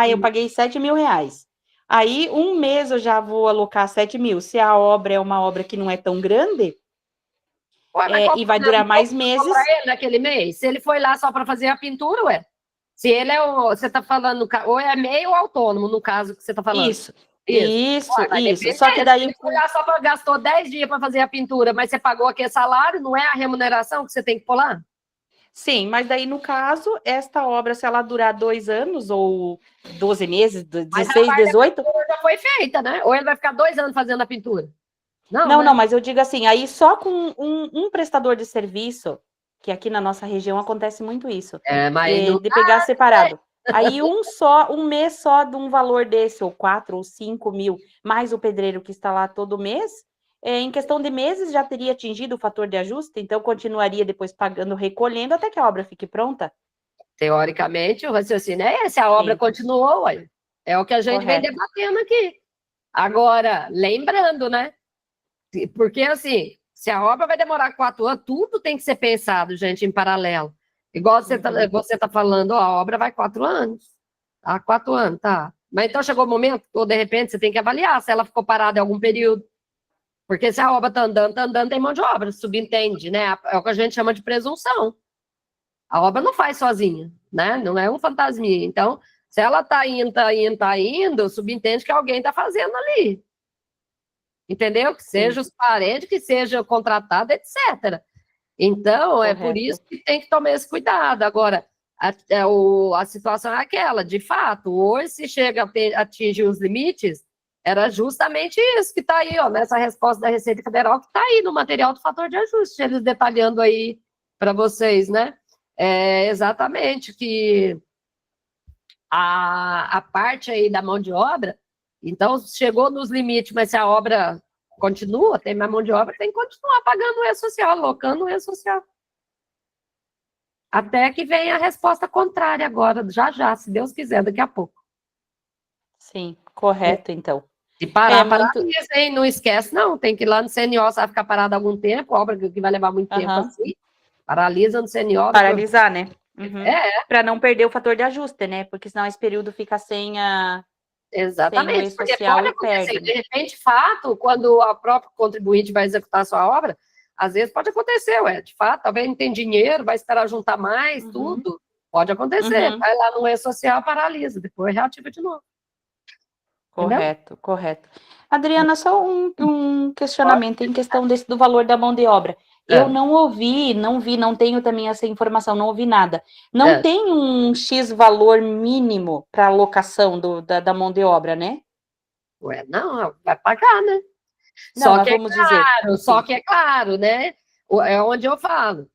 eu paguei 7 mil reais. Aí, um mês eu já vou alocar 7 mil. Se a obra é uma obra que não é tão grande, e vai durar mais meses. Para ele naquele mês? Se ele foi lá só para fazer a pintura, se ele você está falando, ou é meio ou autônomo, no caso que você está falando. Isso. Só que daí... Se ele foi lá só gastou 10 dias para fazer a pintura, mas você pagou aquele salário, não é a remuneração que você tem que pôr lá? Sim, mas daí, no caso, esta obra, se ela durar 2 anos, ou 12 meses, 16, 18... Mas a já foi feita, né? Ou ele vai ficar 2 anos fazendo a pintura? Não, mas eu digo assim, aí só com um prestador de serviço, que aqui na nossa região acontece muito isso, mas de pegar separado. Aí um mês só de um valor desse, ou 4 ou 5 mil, mais o pedreiro que está lá todo mês, em questão de meses já teria atingido o fator de ajuste, então continuaria depois pagando, recolhendo até que a obra fique pronta? Teoricamente, o raciocínio é esse, a obra Sim. continuou, ué. É o que a gente vem Correto. debatendo aqui. Agora, lembrando, né? Porque, assim, se a obra vai demorar 4 anos, tudo tem que ser pensado, gente, em paralelo. Igual você tá falando, ó, a obra vai 4 anos. Há 4 anos, tá. Mas então chegou o momento, ou de repente você tem que avaliar se ela ficou parada em algum período. Porque se a obra tá andando, tem mão de obra, subentende, né? É o que a gente chama de presunção. A obra não faz sozinha, né? Não é um fantasminha. Então, se ela tá indo, subentende que alguém tá fazendo ali. Entendeu? Que seja os parentes, que seja o contratado, etc. Então, é por isso que tem que tomar esse cuidado. Agora, a situação é aquela, de fato, hoje se chega a atingir os limites, era justamente isso que está aí, ó, nessa resposta da Receita Federal, que está aí no material do fator de ajuste, eles detalhando aí para vocês, né? Exatamente, que a parte aí da mão de obra, então chegou nos limites, mas se a obra continua, tem mais mão de obra, tem que continuar pagando o E-Social, alocando o E-Social. Até que venha a resposta contrária agora, já, se Deus quiser, daqui a pouco. Sim, correto, então. Se parar, muito... isso, hein? Não esquece, não. Tem que ir lá no CNO, você vai ficar parado algum tempo, obra que vai levar muito tempo assim. Paralisa no CNO. Paralisar, né? Uhum. Para não perder o fator de ajuste, né? Porque senão esse período fica sem a... Exatamente, sem o E-Social e perde. De repente, fato, quando o próprio contribuinte vai executar a sua obra, às vezes pode acontecer, de fato, talvez não tem dinheiro, vai esperar juntar mais, tudo. Pode acontecer. Vai lá no E-Social, paralisa, depois reativa de novo. Correto, correto. Adriana, só um questionamento em questão do valor da mão de obra. Eu não ouvi, não tenho também essa informação, não ouvi nada. Não tem um X valor mínimo para alocação da mão de obra, né? Não, vai pagar, né? Não, mas vamos dizer. Só que é claro, né? É onde eu falo.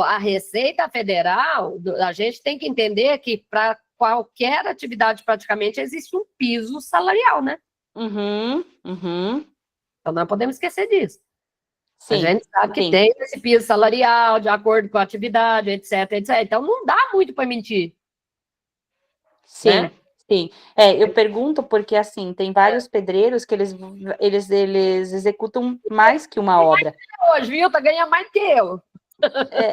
A Receita Federal, a gente tem que entender que para qualquer atividade praticamente existe um piso salarial, né? Então não podemos esquecer disso. Sim, a gente sabe que tem esse piso salarial de acordo com a atividade, etc, etc. Então não dá muito para mentir. Sim, né? Sim. Eu pergunto porque, assim, tem vários pedreiros que eles executam mais que uma obra. Hoje, viu? Tá ganhando mais que eu.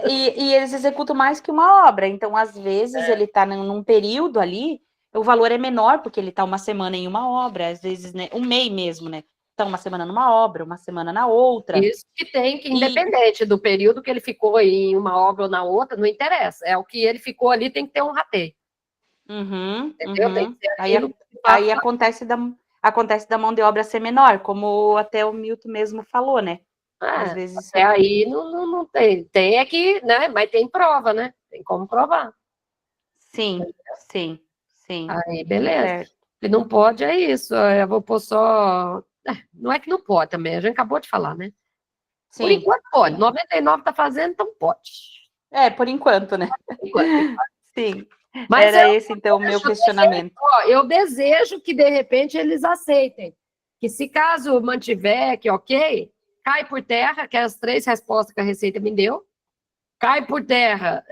E eles executam mais que uma obra. Então, às vezes, ele está num período ali, o valor é menor, porque ele está uma semana em uma obra, às vezes, né, um mês mesmo, né? Então, uma semana numa obra, uma semana na outra. Isso que tem que, independente do período que ele ficou em uma obra ou na outra, não interessa. É o que ele ficou ali, tem que ter um rateio. Entendeu? Tem que ser aí acontece da mão de obra ser menor, como até o Milton mesmo falou, né? Às vezes aí não tem. Tem aqui, né? Mas tem prova, né? Tem como provar. Sim. Aí, beleza. E não pode, é isso. Eu vou pôr só. Não é que não pode também, a gente acabou de falar, né? Sim. Por enquanto pode. 99 tá fazendo, então pode. Por enquanto, né? Por enquanto. Sim. Mas era esse, então, o meu questionamento. Eu desejo que, de repente, eles aceitem. Que se caso mantiver, que ok, cai por terra, que é as 3 respostas que a Receita me deu. Cai por terra,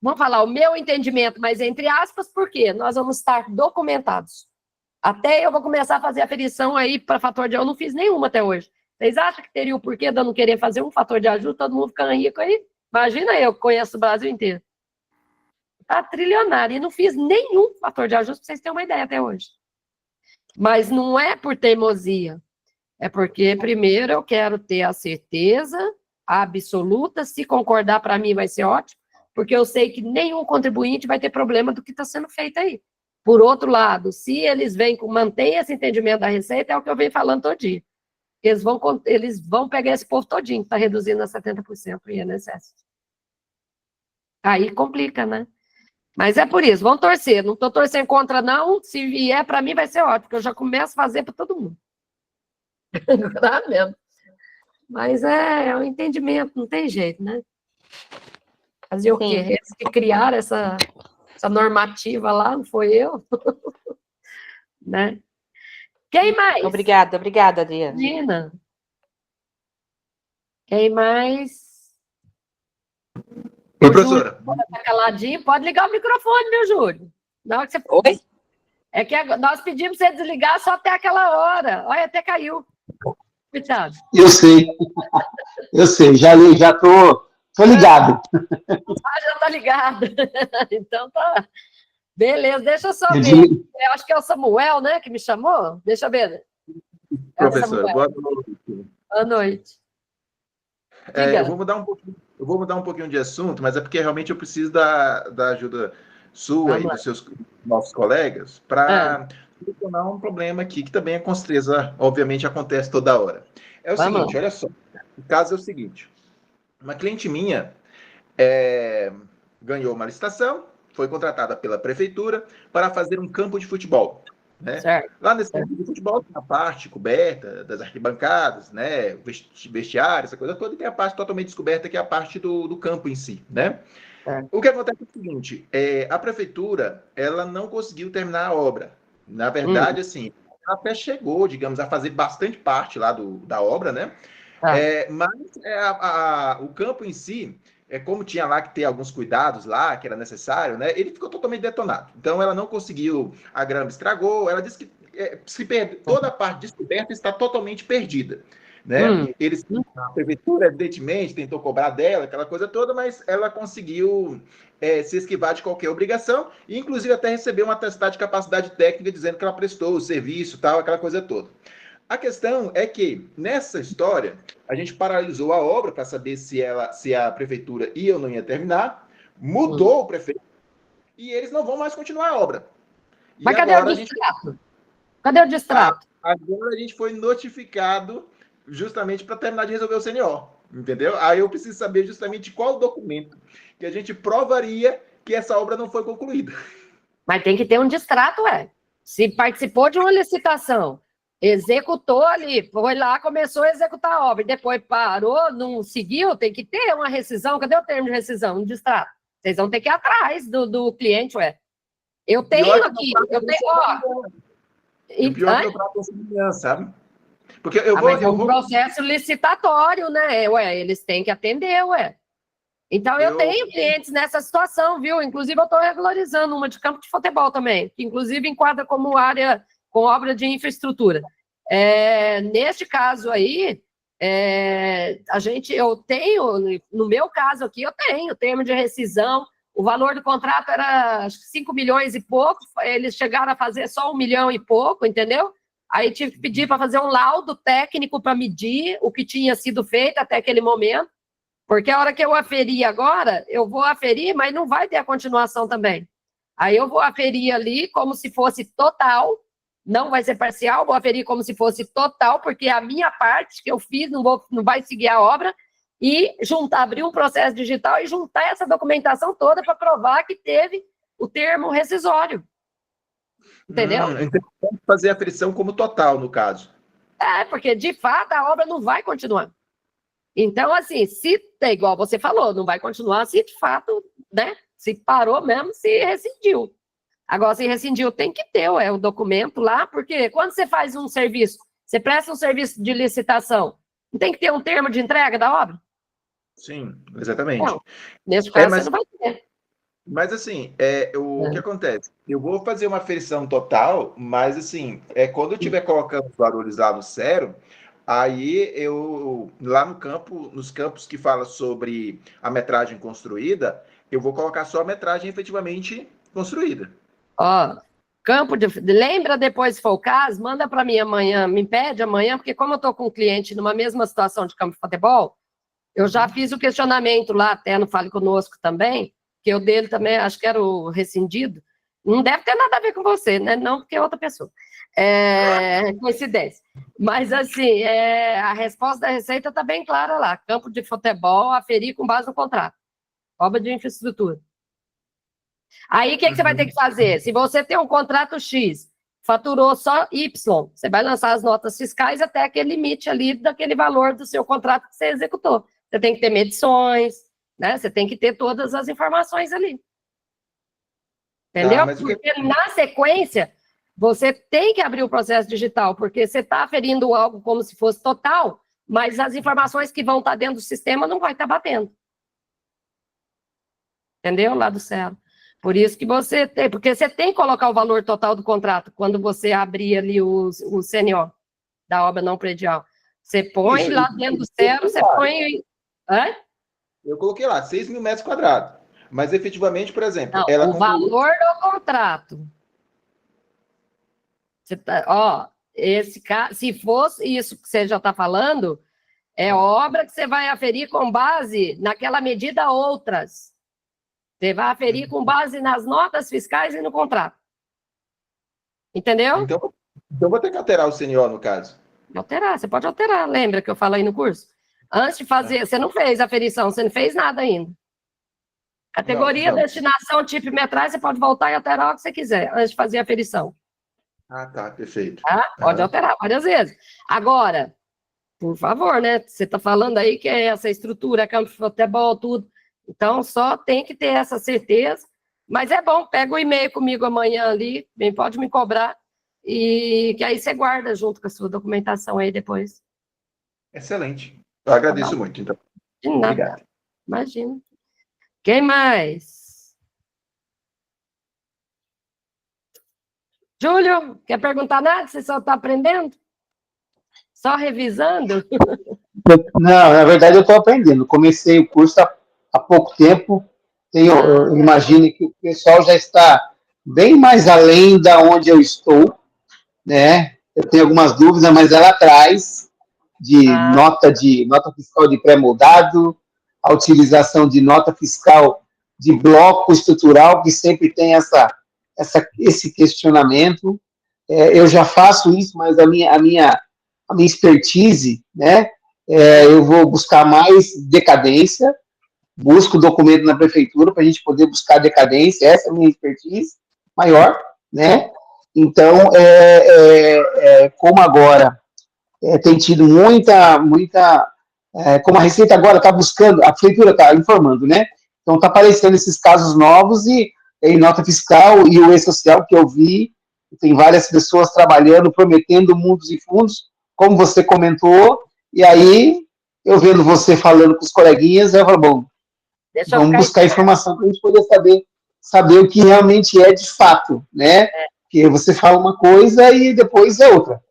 vamos falar, o meu entendimento, mas entre aspas, por quê? Nós vamos estar documentados. Até eu vou começar a fazer aferição aí para fator de... Eu não fiz nenhuma até hoje. Vocês acham que teria o porquê de eu não querer fazer um fator de ajuste, todo mundo ficando rico aí? Imagina eu, que conheço o Brasil inteiro. Tá trilionário. E não fiz nenhum fator de ajuste, para vocês terem uma ideia até hoje. Mas não é por teimosia. É porque, primeiro, eu quero ter a certeza absoluta. Se concordar, para mim, vai ser ótimo. Porque eu sei que nenhum contribuinte vai ter problema do que está sendo feito aí. Por outro lado, se eles mantêm esse entendimento da Receita, é o que eu venho falando todo dia. Eles vão pegar esse povo todinho, que está reduzindo a 70% o INSS. Aí complica, né? Mas é por isso, vão torcer. Não estou torcendo contra, não. Se vier, para mim vai ser ótimo, porque eu já começo a fazer para todo mundo. Tá mesmo. Mas é um entendimento, não tem jeito, né? Fazer o quê? Eles que criaram essa essa normativa lá, não foi eu. Né? Quem mais? Obrigada, Adriana. Nina. Quem mais? Oi, professora. Júlio, tá caladinho, pode ligar o microfone, meu Júlio. Na hora que você... Oi? É que nós pedimos você desligar só até aquela hora. Olha, até caiu. Coitado. Eu sei, já tô ligado. Já tá ligado. Então tá. Beleza, deixa eu só ver. Eu acho que é o Samuel, né, que me chamou. Deixa eu ver. Professora, boa noite. Boa noite. Eu vou mudar um pouquinho de assunto, mas é porque realmente eu preciso da ajuda sua e dos seus nossos colegas para solucionar um problema aqui, que também é com certeza, obviamente, acontece toda hora. É o seguinte, olha só. O caso é o seguinte. Uma cliente minha ganhou uma licitação, foi contratada pela prefeitura para fazer um campo de futebol. Né? Lá nesse campo de futebol tem a parte coberta das arquibancadas, né? Vestiário, essa coisa toda, e tem a parte totalmente descoberta, que é a parte do campo em si. Né? O que acontece é o seguinte, a prefeitura ela não conseguiu terminar a obra. Na verdade, assim, ela até chegou, digamos, a fazer bastante parte lá da obra, né? Mas o campo em si, como tinha lá que ter alguns cuidados lá, que era necessário, né? Ele ficou totalmente detonado. Então, ela não conseguiu, a grama estragou, ela disse que toda a parte descoberta está totalmente perdida. Né? A prefeitura, evidentemente, tentou cobrar dela, aquela coisa toda, mas ela conseguiu se esquivar de qualquer obrigação, e inclusive até recebeu um atestado de capacidade técnica dizendo que ela prestou o serviço, tal, aquela coisa toda. A questão é que, nessa história, a gente paralisou a obra para saber se a prefeitura ia ou não ia terminar, mudou o prefeito, e eles não vão mais continuar a obra. Mas cadê o distrato? Cadê o distrato? Agora a gente foi notificado justamente para terminar de resolver o CNO, entendeu? Aí eu preciso saber justamente qual documento que a gente provaria que essa obra não foi concluída. Mas tem que ter um distrato, Se participou de uma licitação, executou ali, foi lá, começou a executar a obra, e depois parou, não seguiu, tem que ter uma rescisão. Cadê o termo de rescisão? Um distrato. Vocês vão ter que ir atrás do cliente, Eu tenho aqui, eu tenho, O pior é que eu trato com segurança, sabe? Porque mas é um processo licitatório, né? Eles têm que atender, Então, eu tenho clientes nessa situação, viu? Inclusive, eu estou regularizando uma de campo de futebol também, que inclusive enquadra como área com obra de infraestrutura. Neste caso aí, eu tenho, no meu caso aqui, eu tenho termo de rescisão, o valor do contrato era 5 milhões e pouco, eles chegaram a fazer só 1 milhão e pouco, entendeu? Aí tive que pedir para fazer um laudo técnico para medir o que tinha sido feito até aquele momento, porque a hora que eu aferir agora, eu vou aferir, mas não vai ter a continuação também. Aí eu vou aferir ali como se fosse total, não vai ser parcial, vou aferir como se fosse total, porque a minha parte que eu fiz não vai seguir a obra, e abrir um processo digital e juntar essa documentação toda para provar que teve o termo rescisório. Entendeu? Então, fazer a aferição como total, no caso. Porque, de fato, a obra não vai continuar. Então, assim, se é igual você falou, não vai continuar se, de fato, né? Se parou mesmo, se rescindiu. Agora, se rescindiu, tem que ter o documento lá, porque quando você faz um serviço, você presta um serviço de licitação, não tem que ter um termo de entrega da obra? Sim, exatamente. Não, nesse caso, você não vai ter. Mas, assim, o que acontece? Eu vou fazer uma aferição total, mas, assim, quando eu estiver colocando os barulhos lá no zero, aí eu, lá no campo, nos campos que fala sobre a metragem construída, eu vou colocar só a metragem efetivamente construída. Lembra depois, se for o caso, manda para mim amanhã, me pede amanhã, porque como eu estou com um cliente numa mesma situação de campo de futebol, eu já fiz o questionamento lá, até no Fale Conosco também, que o dele também, acho que era o rescindido, não deve ter nada a ver com você, né? Não, porque é outra pessoa. Coincidência. Mas, assim, a resposta da Receita está bem clara lá. Campo de futebol, aferir com base no contrato. Obra de infraestrutura. Aí, o que você vai ter que fazer? Se você tem um contrato X, faturou só Y, você vai lançar as notas fiscais até aquele limite ali daquele valor do seu contrato que você executou. Você tem que ter medições, né? Você tem que ter todas as informações ali. Entendeu? Mas porque na sequência, você tem que abrir o processo digital, porque você está aferindo algo como se fosse total, mas as informações que vão estar dentro do sistema não vai estar batendo. Entendeu? Lá do céu. Por isso que você tem, porque você tem que colocar o valor total do contrato quando você abrir ali o CNO da obra não predial. Você põe Isso, lá dentro do zero, você põe... Hã? Eu coloquei lá, 6 mil metros quadrados. Mas, efetivamente, por exemplo, Não, ela o concluiu... valor do contrato. Você tá, ó, se fosse isso que você já está falando, é obra que você vai aferir com base naquela medida outras. Você vai aferir com base nas notas fiscais e no contrato. Entendeu? Então vou ter que alterar o CNO, no caso. Alterar, você pode alterar. Lembra que eu falei no curso? Antes de fazer, você não fez aferição, você não fez nada ainda. Categoria, Não. destinação, tipo e metragem, você pode voltar e alterar o que você quiser, antes de fazer a aferição. Ah, tá, perfeito. Tá? Pode alterar várias vezes. Agora, por favor, né? Você está falando aí que é essa estrutura, campo de futebol, tudo. Então, só tem que ter essa certeza. Mas é bom, pega o e-mail comigo amanhã ali, bem, pode me cobrar, e que aí você guarda junto com a sua documentação aí depois. Excelente. Eu agradeço muito, então. De nada. Obrigado. Imagina. Quem mais? Júlio, quer perguntar nada? Você só está aprendendo? Só revisando? Não, na verdade eu estou aprendendo. Comecei o curso há pouco tempo. Eu imagino que o pessoal já está bem mais além da onde eu estou, né? Eu tenho algumas dúvidas, mas ela traz de nota fiscal de pré-moldado, a utilização de nota fiscal de bloco estrutural, que sempre tem esse questionamento. Eu já faço isso, mas a minha expertise, né? Eu vou buscar mais decadência, busco documento na prefeitura para a gente poder buscar decadência, essa é a minha expertise maior, né? Então, como agora tem tido muita como a Receita agora está buscando, a prefeitura está informando, né? Então, está aparecendo esses casos novos e nota fiscal e o e-social que eu vi, tem várias pessoas trabalhando, prometendo mundos e fundos, como você comentou, e aí, eu vendo você falando com os coleguinhas, eu falo, bom, vamos buscar informação para a gente poder saber o que realmente é de fato, né? Porque você fala uma coisa e depois é outra.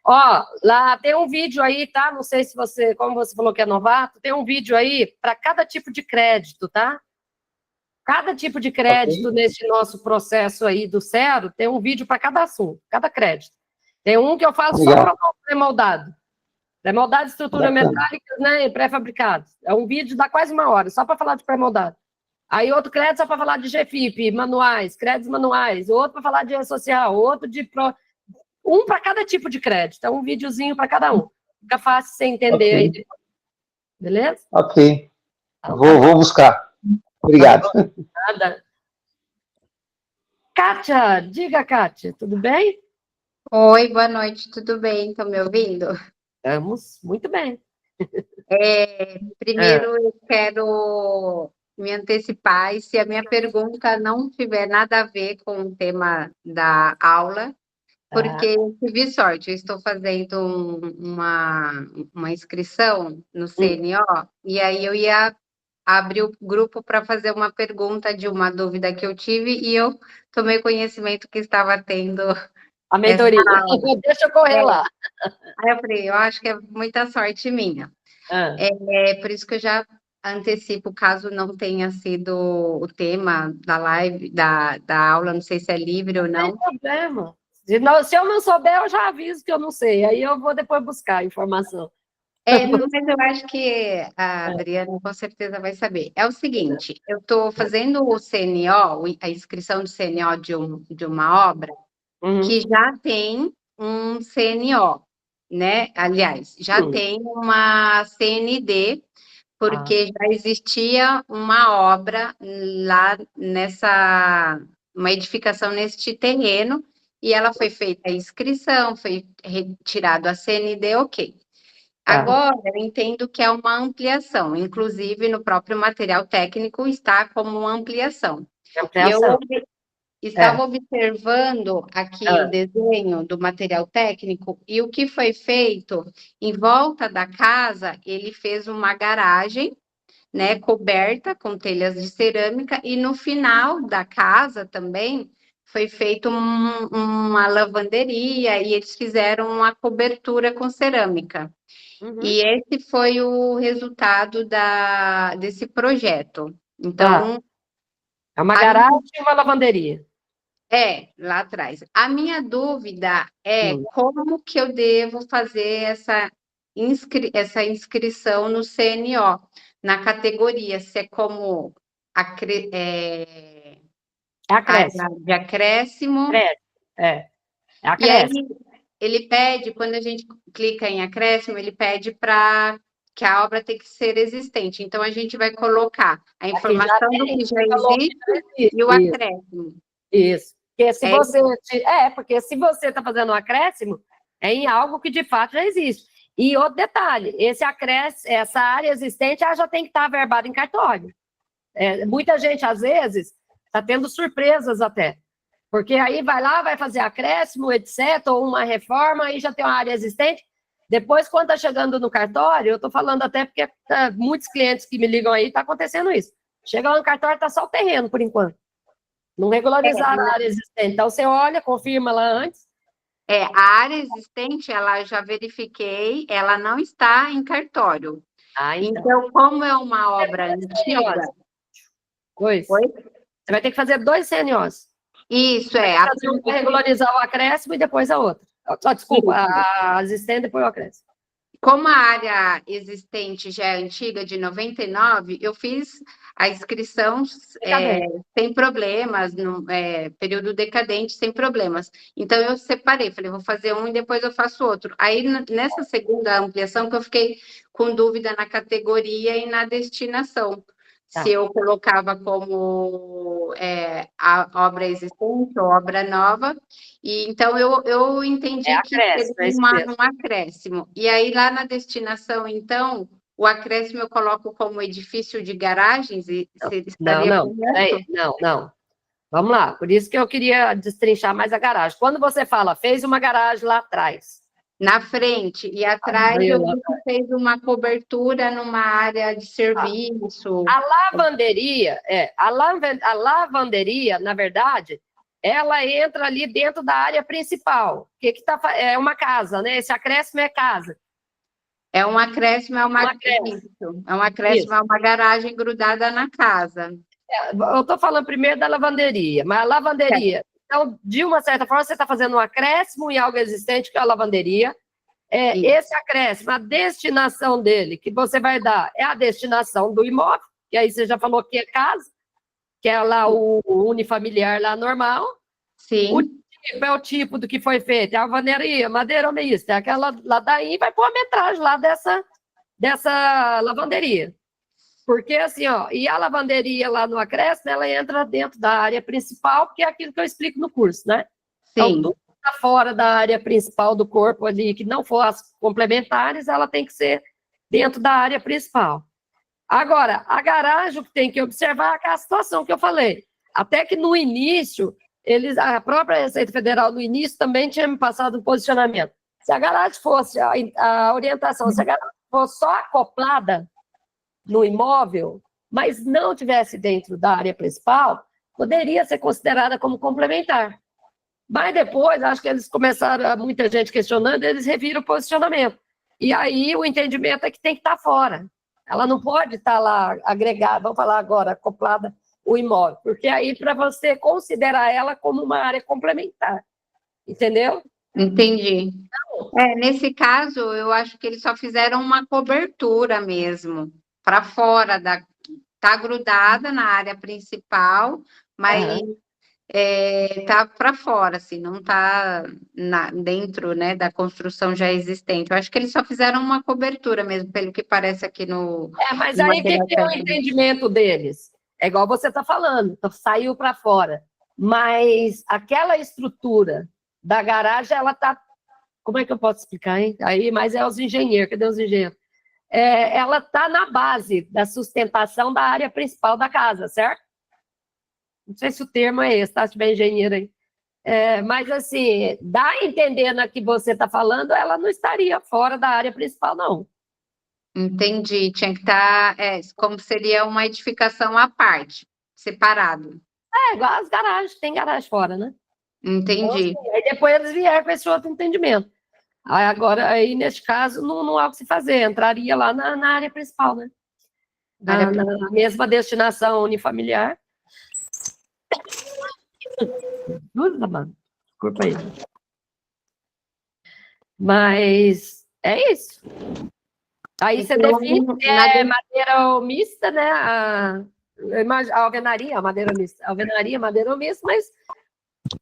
Ó, lá tem um vídeo aí, tá? Não sei se você, como você falou que é novato, tem um vídeo aí para cada tipo de crédito, tá? Cada tipo de crédito nesse nosso processo aí do zero, tem um vídeo para cada assunto, cada crédito. Tem um que eu faço só para o pré-moldado. Pré-moldado de estrutura metálica, né, e pré-fabricados. É um vídeo, dá quase 1 hora, só para falar de pré-moldado. Aí outro crédito só para falar de GFIP, manuais, créditos manuais, outro para falar de social, outro de... Um para cada tipo de crédito, é um videozinho para cada um. Fica fácil você entender aí depois. Beleza? Ok. Vou buscar. Obrigado. Nada. Kátia, diga, Kátia, tudo bem? Oi, boa noite, tudo bem? Estão me ouvindo? Estamos muito bem. Primeiro, eu quero me antecipar, e se a minha pergunta não tiver nada a ver com o tema da aula, porque eu tive sorte, eu estou fazendo uma inscrição no CNO, e aí eu ia abrir o grupo para fazer uma pergunta de uma dúvida que eu tive, e eu tomei conhecimento que estava tendo a mentoria. Deixa eu correr lá. Aí eu falei, eu acho que é muita sorte minha. Por isso que eu já antecipo, caso não tenha sido o tema da live, da aula, não sei se é livre ou não. Não tem problema. Se eu não souber, eu já aviso que eu não sei. Aí eu vou depois buscar a informação. Mas eu acho que a Adriana com certeza vai saber. É o seguinte, eu estou fazendo o CNO, a inscrição do CNO de uma obra, que já tem um CNO, né? Aliás, já tem uma CND, porque já existia uma obra lá uma edificação neste terreno, e ela foi feita a inscrição, foi retirado a CND, ok. Agora, eu entendo que é uma ampliação, inclusive no próprio material técnico está como uma ampliação. E eu estava observando aqui o desenho do material técnico e o que foi feito em volta da casa, ele fez uma garagem, né, coberta com telhas de cerâmica e no final da casa também foi feito uma lavanderia e eles fizeram uma cobertura com cerâmica. E esse foi o resultado desse projeto. Então... É uma garagem e uma lavanderia. Lá atrás. A minha dúvida é como que eu devo fazer essa inscrição no CNO, na categoria, se é como acréscimo. De acréscimo. Acréscimo. E aí ele pede, quando a gente clica em acréscimo, ele pede para que a obra tem que ser existente. Então, a gente vai colocar a informação do que já existe e o acréscimo. Isso. Porque se você está fazendo um acréscimo, é em algo que de fato já existe. E outro detalhe, essa área existente já tem que estar averbada em cartório. Muita gente, às vezes, está tendo surpresas até. Porque aí vai lá, vai fazer acréscimo, etc., ou uma reforma, aí já tem uma área existente. Depois, quando está chegando no cartório, eu estou falando até porque muitos clientes que me ligam aí, está acontecendo isso. Chega lá no cartório, está só o terreno, por enquanto. Não regularizaram a área existente. Então, você olha, confirma lá antes. A área existente, ela já verifiquei, ela não está em cartório. Então, como é uma obra antiga... Oi? Você vai ter que fazer 2 CNOs. Isso, Para regularizar o acréscimo e depois a outra. Desculpa, a existente, depois o acréscimo. Como a área existente já é antiga, de 99, eu fiz a inscrição sem problemas, no período decadente, sem problemas. Então, eu separei, falei, vou fazer um e depois eu faço outro. Aí, nessa segunda ampliação, que eu fiquei com dúvida na categoria e na destinação. Se eu colocava como a obra existente ou obra nova. E então, eu entendi que teve um acréscimo. E aí, lá na destinação, então, o acréscimo eu coloco como edifício de garagens? Não. Vamos lá. Por isso que eu queria destrinchar mais a garagem. Quando você fala, fez uma garagem lá atrás. Na frente e atrás eu vi que fez uma cobertura numa área de serviço. A lavanderia, na verdade, ela entra ali dentro da área principal, é uma casa, né? Esse acréscimo é casa. É um acréscimo, é uma garagem grudada na casa. Eu estou falando primeiro da lavanderia, mas a lavanderia... Então, de uma certa forma, você está fazendo um acréscimo em algo existente, que é a lavanderia. Esse acréscimo, a destinação dele, que você vai dar, é a destinação do imóvel, que aí você já falou que é casa, que é lá o unifamiliar lá normal. Sim. O tipo é o tipo do que foi feito, é a alvenaria, madeira ou mista, é aquela ladainha, vai pôr a metragem lá dessa lavanderia. Porque, assim, e a lavanderia lá no acréscimo, ela entra dentro da área principal, que é aquilo que eu explico no curso, né? Sim. Então, tudo que está fora da área principal do corpo ali, que não for as complementares, ela tem que ser dentro da área principal. Agora, a garagem, o que tem que observar é a situação que eu falei. Até que no início, a própria Receita Federal, no início, também tinha me passado um posicionamento. Se a garagem fosse, a orientação, se a garagem fosse só acoplada no imóvel, mas não tivesse dentro da área principal, poderia ser considerada como complementar. Mas depois, acho que eles começaram, muita gente questionando, eles reviram o posicionamento. E aí o entendimento é que tem que estar fora. Ela não pode estar lá agregada, vamos falar agora, acoplada o imóvel, porque aí para você considerar ela como uma área complementar. Entendeu? Entendi. Nesse caso, eu acho que eles só fizeram uma cobertura mesmo. Para fora tá grudada na área principal, mas tá para fora, assim, não está dentro, né, da construção já existente. Eu acho que eles só fizeram uma cobertura mesmo, pelo que parece aqui no... mas aí o que é o entendimento deles? É igual você está falando, então saiu para fora. Mas aquela estrutura da garagem, ela está... Como é que eu posso explicar, hein? Mas é os engenheiros, cadê os engenheiros? Ela está na base da sustentação da área principal da casa, certo? Não sei se o termo é esse, tá? Se tiver engenheiro aí. Mas, assim, dá a entender na que você está falando, ela não estaria fora da área principal, não. Entendi. Tinha que estar, como seria uma edificação à parte, separado. Igual as garagens, tem garagem fora, né? Entendi. Então, assim, aí depois eles vieram com esse outro entendimento. Aí, neste caso, não há o que se fazer, entraria lá na área principal, né? Na mesma destinação unifamiliar. Desculpa aí. Mas é isso. Aí você define madeira mista, né? A alvenaria, a madeira mista. Alvenaria, madeira mista, mas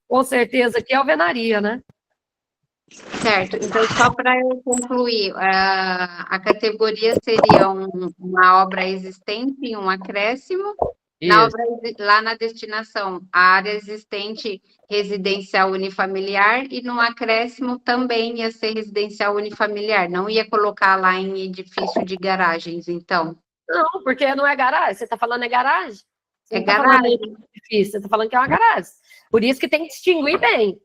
com certeza que é alvenaria, né? Certo. Então, só para eu concluir, a categoria seria uma obra existente e um acréscimo. Lá na destinação, a área existente residencial unifamiliar e no acréscimo também ia ser residencial unifamiliar, não ia colocar lá em edifício de garagens, então. Não, porque não é garagem, você está falando garagem? Você é garagem. Você está falando que é uma garagem. Por isso que tem que distinguir bem.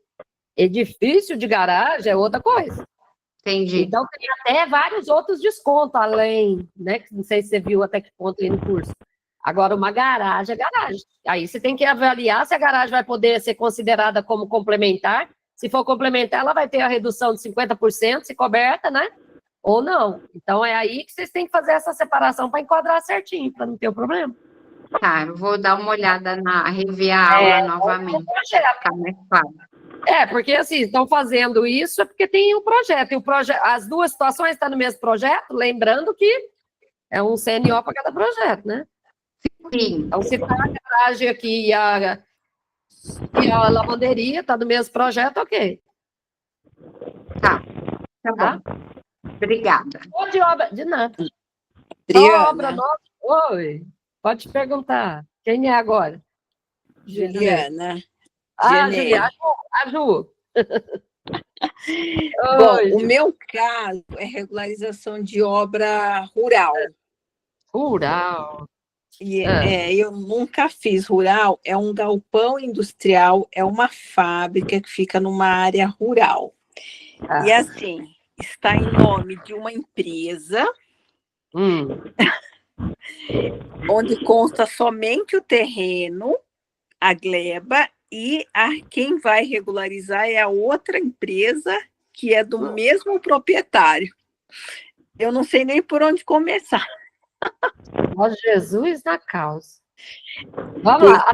Edifício de garagem é outra coisa. Entendi. Então tem até vários outros descontos além, né? Não sei se você viu até que ponto aí no curso. Agora, uma garagem é garagem. Aí você tem que avaliar se a garagem vai poder ser considerada como complementar. Se for complementar, ela vai ter a redução de 50%, se coberta, né? Ou não. Então, é aí que vocês têm que fazer essa separação para enquadrar certinho, para não ter o problema. Tá, eu vou dar uma olhada rever a aula novamente. Ficar mais claro. Porque assim, estão fazendo isso porque tem um projeto. E as duas situações estão no mesmo projeto, lembrando que é um CNO para cada projeto, né? Sim. Então, se está a garagem aqui e a lavanderia está no mesmo projeto, ok. Tá bom. Obrigada. De obra, de nada. Adriana. Obra nova. Oi, pode perguntar. Quem é agora? Juliana. Juliana. A Ju. Bom, o meu caso é regularização de obra rural. Rural. Eu nunca fiz rural, é um galpão industrial, é uma fábrica que fica numa área rural. E assim, está em nome de uma empresa, onde consta somente o terreno, a gleba, e quem vai regularizar é a outra empresa, que é do mesmo proprietário. Eu não sei nem por onde começar. Ó, Jesus na causa. Vamos lá.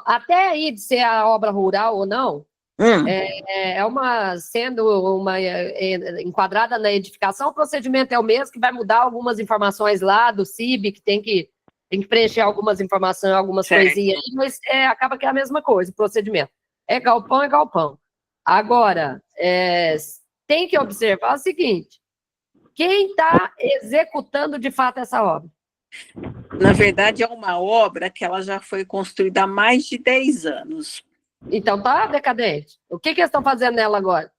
Até aí de ser a obra rural ou não, sendo uma enquadrada na edificação, o procedimento é o mesmo, que vai mudar algumas informações lá do CIB, que tem que preencher algumas informações, algumas coisinhas aí, mas acaba que é a mesma coisa, o procedimento. É galpão. Agora, tem que observar o seguinte: quem está executando de fato essa obra? Na verdade, é uma obra que ela já foi construída há mais de 10 anos. Então tá decadente. O que eles estão fazendo nela agora?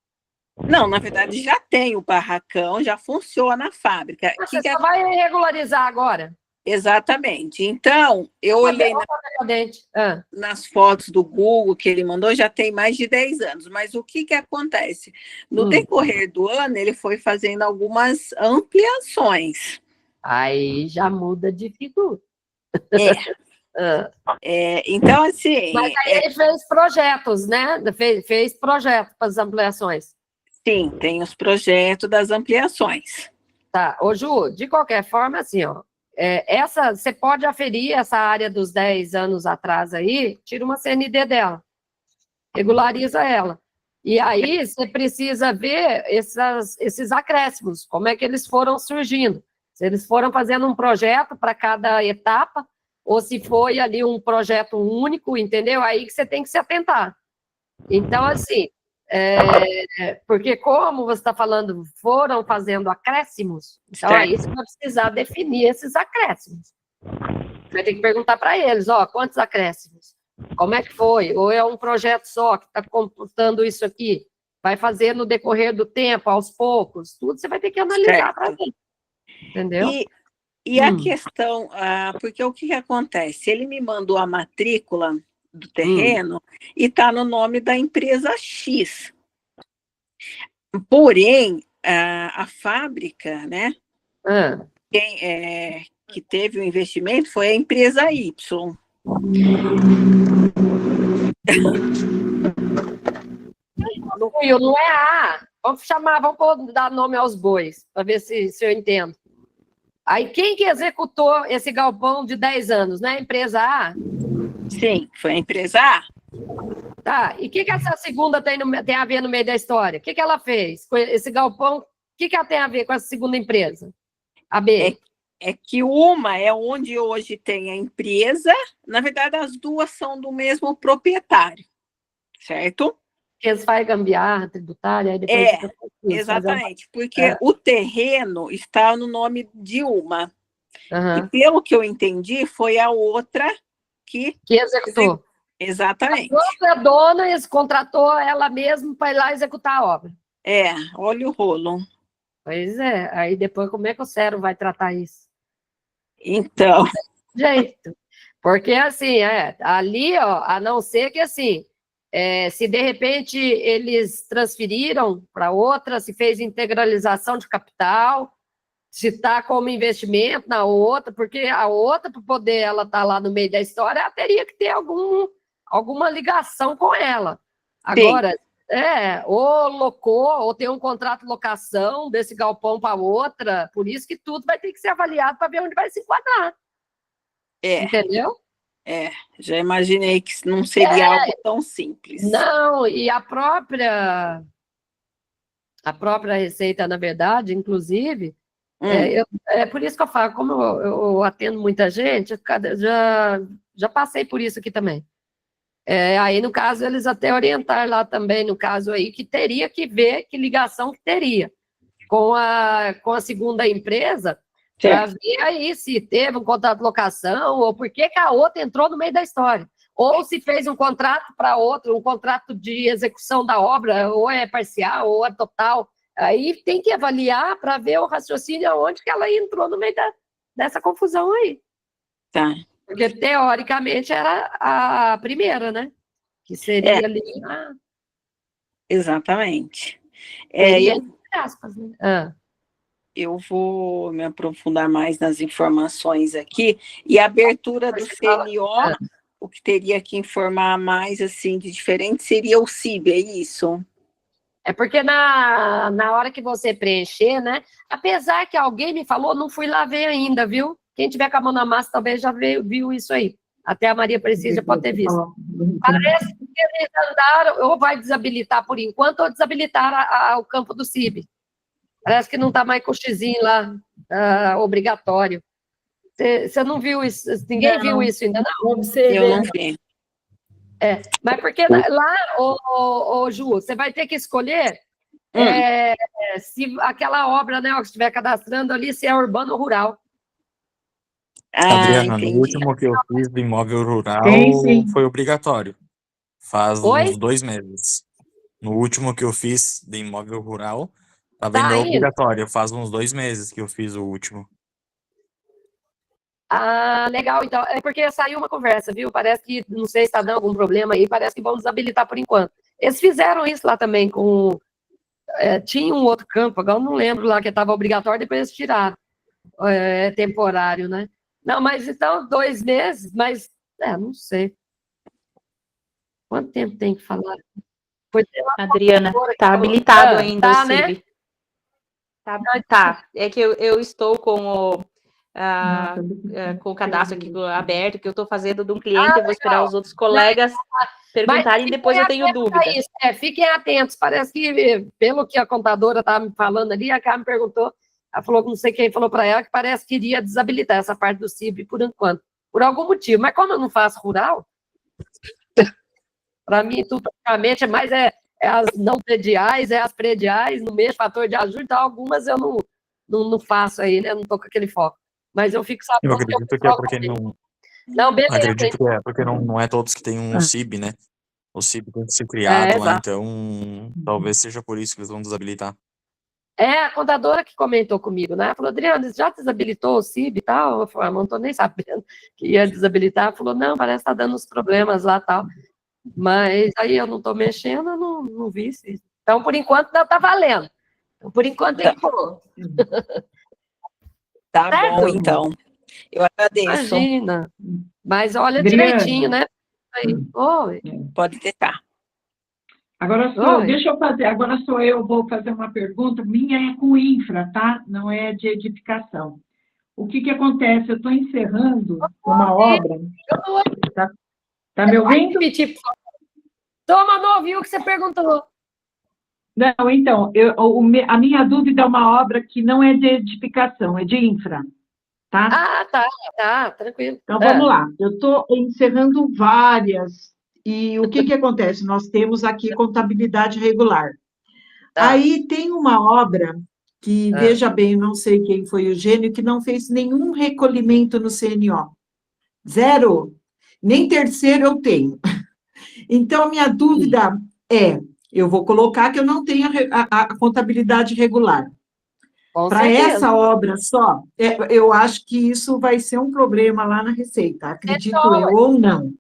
Não, na verdade já tem o barracão, já funciona a fábrica. Você só vai regularizar agora? Exatamente. Então, eu olhei nas fotos do Google que ele mandou, já tem mais de 10 anos. Mas o que acontece? No decorrer do ano, ele foi fazendo algumas ampliações. Aí já muda de figura. Então, assim... Mas aí ele fez projetos, né? Fez projetos para as ampliações. Sim, tem os projetos das ampliações. Tá. Ô, Ju, de qualquer forma, assim, ó, você pode aferir essa área dos 10 anos atrás aí, tira uma CND dela, regulariza ela. E aí você precisa ver esses acréscimos, como é que eles foram surgindo. Se eles foram fazendo um projeto para cada etapa, ou se foi ali um projeto único, entendeu? Aí que você tem que se atentar. Então, assim, porque como você está falando, foram fazendo acréscimos, então aí você vai precisar definir esses acréscimos. Você vai ter que perguntar para eles, quantos acréscimos? Como é que foi? Ou é um projeto só que está computando isso aqui? Vai fazer no decorrer do tempo, aos poucos? Tudo você vai ter que analisar para ver. Entendeu? E a questão, porque o que acontece? Ele me mandou a matrícula do terreno e está no nome da empresa X. Porém, a fábrica, né, que teve o investimento foi a empresa Y. Não é A. Vamos dar nome aos bois, para ver se eu entendo. Aí, quem que executou esse galpão de 10 anos, né? A empresa A? Sim, foi a empresa A. Tá, e o que essa segunda tem a ver no meio da história? O que ela fez com esse galpão? O que ela tem a ver com essa segunda empresa? A B? É que uma é onde hoje tem a empresa, na verdade as duas são do mesmo proprietário, certo? Eles fazem gambiarra tributária, aí depois... Exatamente, porque o terreno está no nome de uma. E pelo que eu entendi, foi a outra que executou. Exatamente. A outra dona contratou ela mesma para ir lá executar a obra. Olha o rolo. Pois é, aí depois como é que o Cero vai tratar isso? Então... Jeito. Porque assim, ali, ó, a não ser que assim, se de repente eles transferiram para outra, se fez integralização de capital, se está como investimento na outra, porque a outra, para poder ela estar lá no meio da história, ela teria que ter alguma ligação com ela. Agora, ou locou, ou tem um contrato de locação desse galpão para outra, por isso que tudo vai ter que ser avaliado para ver onde vai se enquadrar. Entendeu? Já imaginei que não seria algo tão simples. Não, e a própria Receita, na verdade, inclusive, é por isso que eu falo, como eu atendo muita gente, já passei por isso aqui também. Aí, no caso, eles até orientaram lá também, no caso aí, que teria que ver que ligação que teria com a segunda empresa, para ver aí se teve um contrato de locação, ou por que a outra entrou no meio da história. Ou se fez um contrato para outra, um contrato de execução da obra, ou é parcial, ou é total. Aí tem que avaliar para ver o raciocínio aonde que ela entrou no meio dessa confusão aí. Tá. Porque, teoricamente, era a primeira, né? Que seria ali... Exatamente. Aspas, né? Eu vou me aprofundar mais nas informações aqui. E a abertura do CNO, o que teria que informar mais, assim, de diferente, seria o CIB, é isso? É porque na hora que você preencher, né? Apesar que alguém me falou, não fui lá ver ainda, viu? Quem tiver com a mão na massa talvez já viu isso aí. Até a Maria Precisa já pode ter visto. Parece que eles andaram, ou vai desabilitar por enquanto, ou desabilitar o campo do CIB. Parece que não está mais com o xizinho lá, obrigatório. Você não viu isso? Ninguém viu isso ainda, não? Eu não vi. Mas porque lá, Ju, você vai ter que escolher se aquela obra, né, que estiver cadastrando ali, se é urbano ou rural. Adriana, no último que eu fiz do imóvel rural, foi obrigatório. Faz uns 2 meses. No último que eu fiz de imóvel rural, estava ainda obrigatório. Faz uns 2 meses que eu fiz o último. Legal, então. É porque saiu uma conversa, viu? Parece que, não sei se está dando algum problema aí, parece que vão desabilitar por enquanto. Eles fizeram isso lá também com... tinha um outro campo, agora eu não lembro lá, que estava obrigatório, depois eles tiraram. Temporário, né? Não, mas então, 2 meses, mas, não sei. Quanto tempo tem que falar? Adriana, está habilitado ainda o CIB. Né? Tá. É que eu estou com o cadastro aqui aberto, que eu estou fazendo de um cliente, eu vou esperar os outros colegas perguntarem, depois eu tenho dúvida. Fiquem atentos, parece que, pelo que a contadora estava me falando ali, a Carmen perguntou, ela falou que não sei quem falou para ela, que parece que iria desabilitar essa parte do CIB por enquanto, por algum motivo. Mas como eu não faço rural, para mim, tudo praticamente as não prediais, as prediais, no mesmo fator de ajuda, então algumas eu não faço aí, né? Não estou com aquele foco. Mas eu fico sabendo. Eu acredito que é porque não. Não, beleza. Acredito que é porque não é todos que têm um CIB, né? O CIB tem que ser criado lá, então talvez seja por isso que eles vão desabilitar. A contadora que comentou comigo, né? Falou, Adriana, já desabilitou o CIB e tal? Eu falei, não estou nem sabendo que ia desabilitar. Ela falou, não, parece que está dando uns problemas lá e tal. Mas aí eu não estou mexendo, eu não vi isso. Então, por enquanto, não está valendo. Então, por enquanto, tem que pôr. Tá bom, então. Eu agradeço. Imagina. Mas olha Adriana. direitinho, né? Aí. Oi. Pode deixar. Agora sou eu, vou fazer uma pergunta. Minha é com infra, tá? Não é de edificação. O que acontece? Eu estou encerrando uma obra. Tá me ouvindo? Toma, não ouviu o que você perguntou. Não, então, a minha dúvida é uma obra que não é de edificação, é de infra, tá? Ah, tá, tranquilo. Então, vamos lá. Eu estou encerrando várias. E o que acontece? Nós temos aqui contabilidade regular. Tá. Aí tem uma obra que, veja bem, não sei quem foi o gênio, que não fez nenhum recolhimento no CNO. Zero. Nem terceiro eu tenho. Então, minha dúvida eu vou colocar que eu não tenho a contabilidade regular. Para essa obra só, eu acho que isso vai ser um problema lá na Receita, acredito eu, ou não.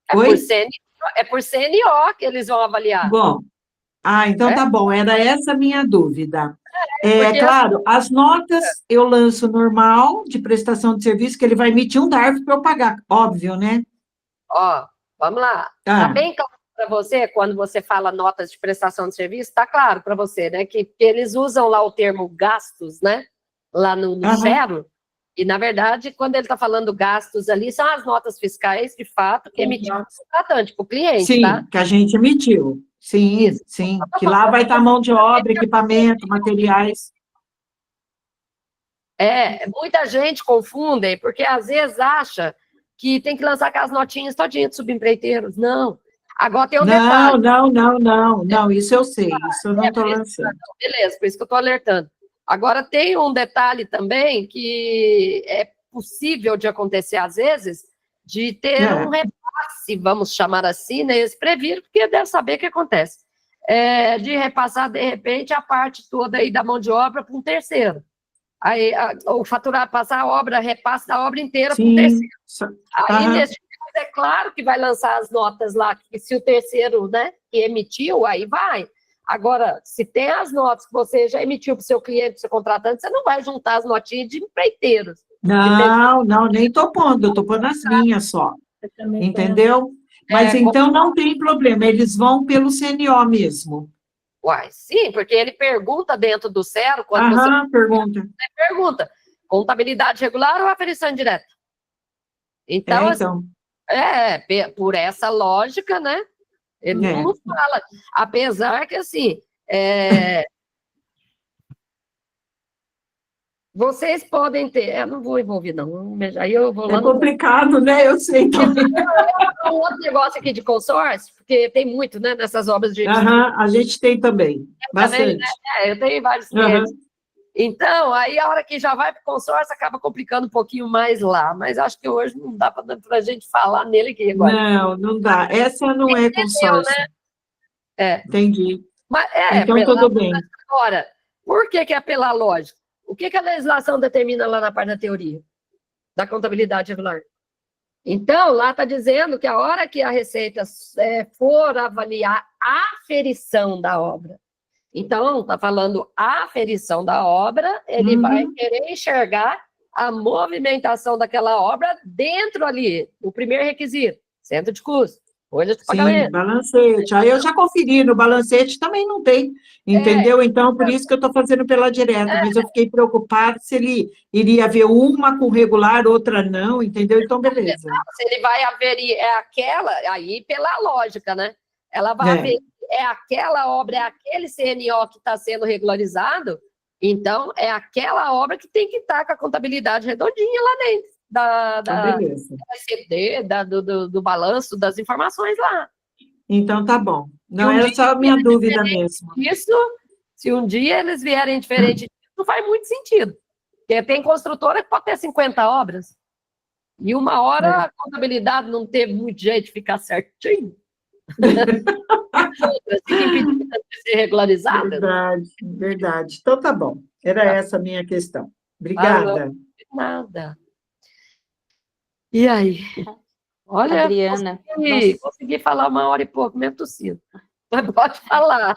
É por CNO que eles vão avaliar. Bom, então tá bom, era essa a minha dúvida. Claro, as notas eu lanço normal, de prestação de serviço, que ele vai emitir um DARF para eu pagar, óbvio, né? Ó, vamos lá. Tá bem claro para você, quando você fala notas de prestação de serviço, tá claro para você, né? Que eles usam lá o termo gastos, né? Lá no zero. E, na verdade, quando ele está falando gastos ali, são as notas fiscais, de fato, que emitiu o contratante, para o cliente, sim, tá? Que a gente emitiu. Sim, sim. Que lá vai estar mão de obra, equipamento, materiais. Muita gente confunde, porque às vezes acha que tem que lançar aquelas notinhas todinhas de subempreiteiros. Não. Agora tem um detalhe. Não, isso eu sei, isso eu não estou lançando. Beleza, por isso que eu estou alertando. Agora, tem um detalhe também que é possível de acontecer, às vezes, de ter um repasse, vamos chamar assim, né? Eles previram, porque deve saber o que acontece. De repassar, de repente, a parte toda aí da mão de obra para um terceiro. Aí, o faturar, passar a obra, repasse da obra inteira para um terceiro. Aí, nesse caso, é claro que vai lançar as notas lá, que se o terceiro, né, que emitiu, aí vai. Agora, se tem as notas que você já emitiu para o seu cliente, para o seu contratante, você não vai juntar as notinhas de empreiteiros. Não, nem estou pondo, eu estou pondo as minhas só. Entendeu? Mas então não tem problema, eles vão pelo CNO mesmo. Uai, sim, porque ele pergunta dentro do zero, quando você pergunta, contabilidade regular ou aferição indireta? Então, por essa lógica, né? Ele não fala. Apesar que, assim, vocês podem ter... Eu não vou envolver, não. Aí eu vou lá complicado, né? Eu sei também. Um outro negócio aqui de consórcio, porque tem muito, né, nessas obras de... a gente tem também, bastante. Eu tenho vários clientes. Então, aí a hora que já vai para o consórcio, acaba complicando um pouquinho mais lá. Mas acho que hoje não dá para a gente falar nele aqui agora. Não dá. Essa não é consórcio. Né? Entendi. Mas, então, tudo bem. Agora, por que é pela lógica? O que a legislação determina lá na parte da teoria? Da contabilidade regular. Então, lá está dizendo que a hora que a Receita for avaliar a aferição da obra, então, está falando a aferição da obra, ele vai querer enxergar a movimentação daquela obra dentro ali, o primeiro requisito, centro de custo, folha de pagamento. Sim, balancete. Aí eu já conferi, no balancete também não tem, entendeu? Então, por isso que eu estou fazendo pela direta, mas eu fiquei preocupada se ele iria ver uma com regular, outra não, entendeu? Então, beleza. Se ele vai aferir, aquela, aí pela lógica, né? Ela vai aferir, aquela obra, é aquele CNO que está sendo regularizado, então é aquela obra que tem que estar com a contabilidade redondinha lá dentro, do balanço, das informações lá. Então tá bom. Não era só a minha dúvida mesmo. Isso, se um dia eles vierem diferente, não faz muito sentido. Porque tem construtora que pode ter 50 obras, e uma hora a contabilidade não teve muito jeito de ficar certinho. ser regularizada. Verdade, verdade. Então tá bom. Era essa a minha questão. Obrigada. Nada. E aí? Olha, Adriana, consegui falar 1 hora e pouco, mesmo tossindo. Mas pode falar.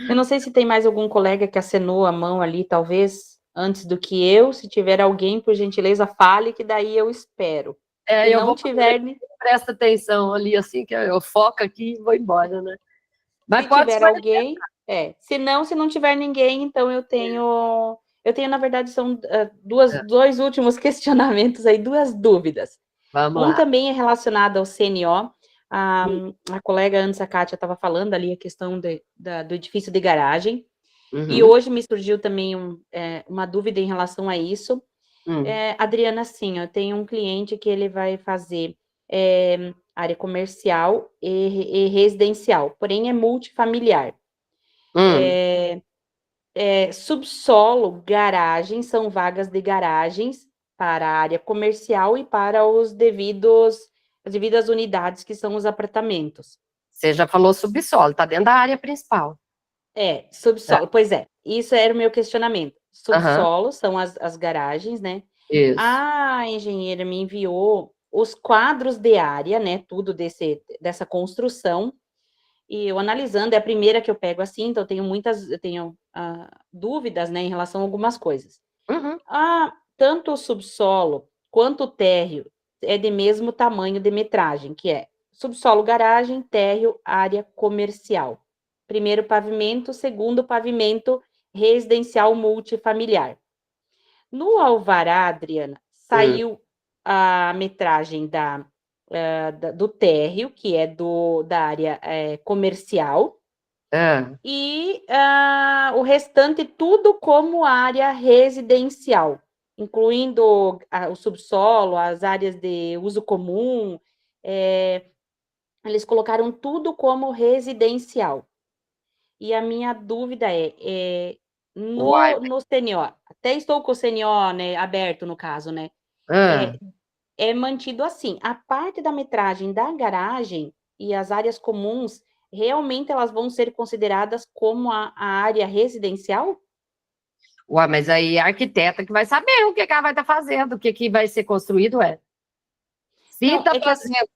Eu não sei se tem mais algum colega que acenou a mão ali, talvez, antes do que eu. Se tiver alguém, por gentileza, fale, que daí eu espero. Se eu não vou tiver... Presta atenção ali, assim, que eu foco aqui e vou embora, né? Mas se pode tiver alguém... Se não tiver ninguém, então eu tenho, na verdade, são dois últimos questionamentos aí, 2 dúvidas. Vamos lá. Também é relacionado ao CNO. A colega antes, a Kátia, estava falando ali a questão do edifício de garagem. E hoje me surgiu também uma dúvida em relação a isso. Adriana, sim, eu tenho um cliente que ele vai fazer área comercial e residencial, porém é multifamiliar. Subsolo, garagem, são vagas de garagens para a área comercial e para as devidas unidades, que são os apartamentos. Você já falou subsolo, está dentro da área principal. Subsolo, pois é. Isso era o meu questionamento. Subsolo são as garagens, né? Isso. A engenheira me enviou os quadros de área, né? Tudo dessa construção. E eu analisando, é a primeira que eu pego assim, então eu tenho dúvidas, né, em relação a algumas coisas. Tanto o subsolo quanto o térreo é de mesmo tamanho de metragem, que é subsolo, garagem, térreo, área comercial. Primeiro pavimento, segundo pavimento, residencial multifamiliar. No alvará, Adriana, saiu a metragem do térreo, que é da área comercial, e o restante tudo como área residencial, incluindo o subsolo, as áreas de uso comum, eles colocaram tudo como residencial. E a minha dúvida no CNO, até estou com o CNO, né, aberto no caso, né, é mantido assim, a parte da metragem da garagem e as áreas comuns, realmente elas vão ser consideradas como a área residencial? Mas aí a arquiteta que vai saber o que ela vai estar fazendo, o que vai ser construído, Se está fazendo...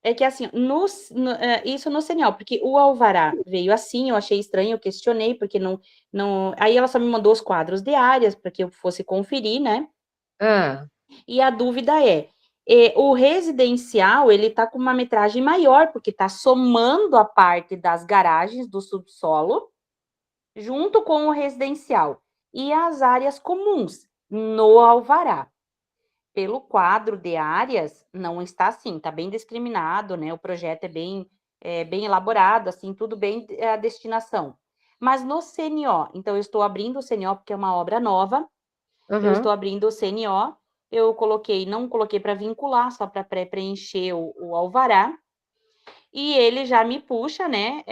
É que assim, isso no CNO, porque o alvará veio assim, eu achei estranho, eu questionei, porque não... Aí ela só me mandou os quadros de áreas para que eu fosse conferir, né? E a dúvida o residencial, ele está com uma metragem maior, porque está somando a parte das garagens do subsolo, junto com o residencial, e as áreas comuns no alvará. Pelo quadro de áreas, não está assim, está bem discriminado, né? O projeto é bem elaborado, assim, tudo bem a destinação. Mas no CNO, então eu estou abrindo o CNO porque é uma obra nova, eu estou abrindo o CNO, eu não coloquei para vincular, só para preencher o alvará, e ele já me puxa, né,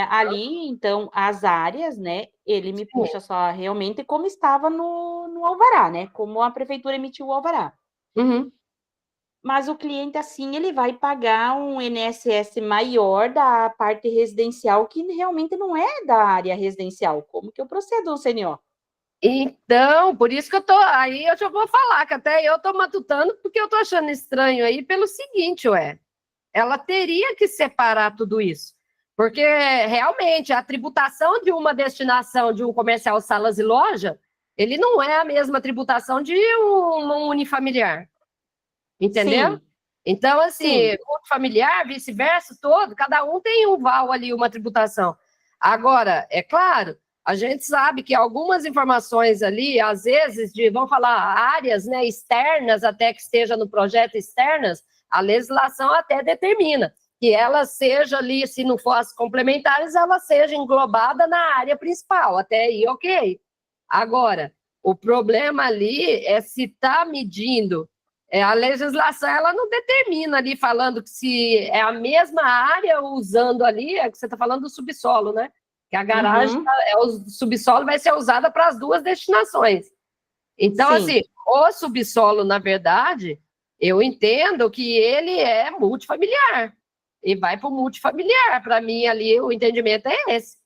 ali, então, as áreas, né, ele me puxa só realmente como estava no alvará, né, como a prefeitura emitiu o alvará. Mas o cliente, assim, ele vai pagar um INSS maior da parte residencial, que realmente não é da área residencial. Como que eu procedo no CNO? Então, por isso que aí eu já vou falar, que até eu estou matutando, porque eu estou achando estranho aí pelo seguinte, ela teria que separar tudo isso, porque realmente a tributação de uma destinação de um comercial, salas e loja, ele não é a mesma tributação de um unifamiliar, entendeu? Sim. Então, assim, multifamiliar, vice-versa, cada um tem um VAL ali, uma tributação. Agora, é claro, a gente sabe que algumas informações ali, às vezes, vamos falar, áreas, né, externas, até que esteja no projeto externas, a legislação até determina que ela seja ali, se não for as complementares, ela seja englobada na área principal, até aí, ok. Agora, o problema ali é se está medindo, a legislação, ela não determina ali, falando que se é a mesma área usando ali, que você está falando do subsolo, né? Que a garagem, o subsolo vai ser usada para as duas destinações. Então, assim, o subsolo, na verdade, eu entendo que ele é multifamiliar. E vai para o multifamiliar. Para mim, ali, o entendimento é esse.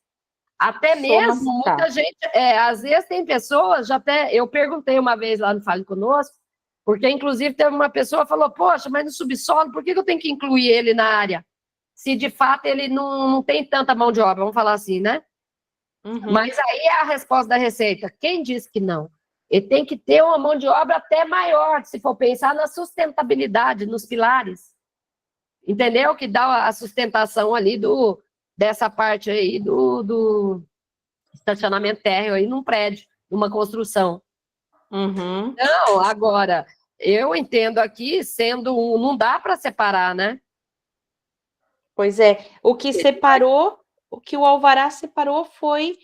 Até mesmo, muita gente, às vezes tem pessoas, eu perguntei uma vez lá no Fale Conosco, porque inclusive teve uma pessoa que falou, poxa, mas no subsolo, por que eu tenho que incluir ele na área? Se de fato ele não tem tanta mão de obra, vamos falar assim, né? Uhum. Mas aí é a resposta da Receita. Quem disse que não? Ele tem que ter uma mão de obra até maior, se for pensar na sustentabilidade, nos pilares. Entendeu? Que dá a sustentação ali dessa parte aí do estacionamento térreo aí num prédio, numa construção. Uhum. Não, agora, eu entendo aqui, não dá para separar, né? Pois é, o que o alvará separou foi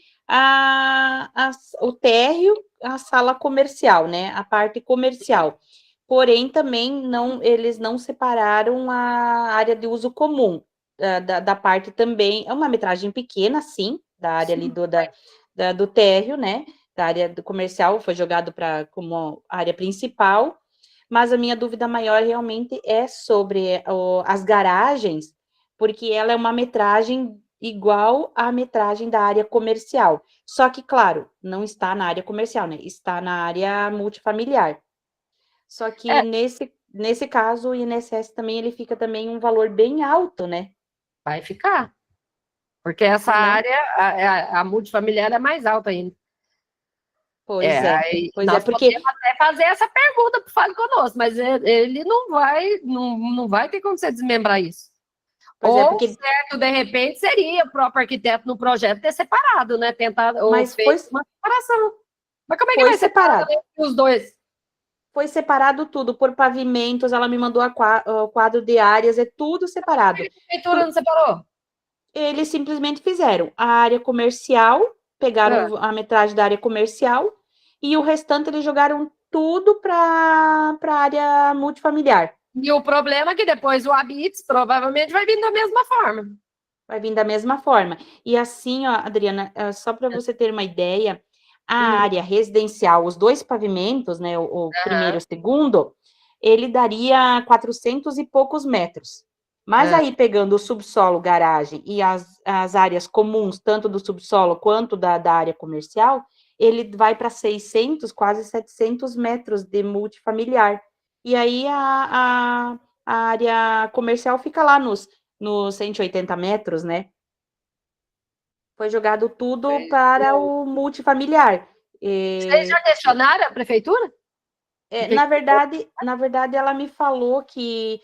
o térreo, a sala comercial, né? A parte comercial. Porém, também eles não separaram a área de uso comum da parte também. É uma metragem pequena, sim, da área ali do térreo, né? Da área do comercial, foi jogado como área principal. Mas a minha dúvida maior realmente é sobre as garagens, porque ela é uma metragem igual à metragem da área comercial. Só que, claro, não está na área comercial, né? Está na área multifamiliar. Só que nesse caso, o INSS também, ele fica também um valor bem alto, né? Vai ficar. Porque essa área, a multifamiliar é mais alta ainda. Pois é. Nós podemos até fazer essa pergunta para o Fale Conosco, mas ele não vai ter como você desmembrar isso. Certo, de repente, seria o próprio arquiteto no projeto ter separado, né? Mas foi uma separação. Mas como é que vai separar os dois? Foi separado tudo por pavimentos, ela me mandou o quadro de áreas, é tudo separado. A prefeitura não separou? Eles simplesmente fizeram a área comercial, pegaram a metragem da área comercial, e o restante eles jogaram tudo para a área multifamiliar. E o problema é que depois o Habits provavelmente vai vir da mesma forma. Vai vir da mesma forma. E assim, ó, Adriana, só para você ter uma ideia, a área residencial, os dois pavimentos, né, o primeiro e o segundo, ele daria 400 e poucos metros. Mas aí, pegando o subsolo, garagem e as áreas comuns, tanto do subsolo quanto da área comercial, ele vai para 600, quase 700 metros de multifamiliar. E aí, a área comercial fica lá nos 180 metros, né? Foi jogado tudo para o multifamiliar. Vocês já questionaram a prefeitura? Na verdade, ela me falou que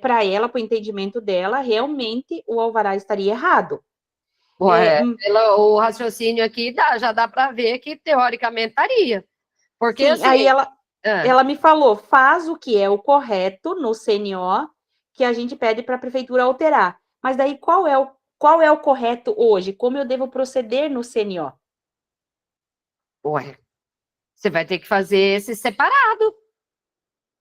para ela, para o entendimento dela, realmente o alvará estaria errado. O raciocínio aqui já dá para ver que, teoricamente, estaria. Porque, sim, assim, aí ela me falou, faz o que é o correto no CNO, que a gente pede para a prefeitura alterar. Mas daí, qual é o correto hoje? Como eu devo proceder no CNO? Você vai ter que fazer esse separado.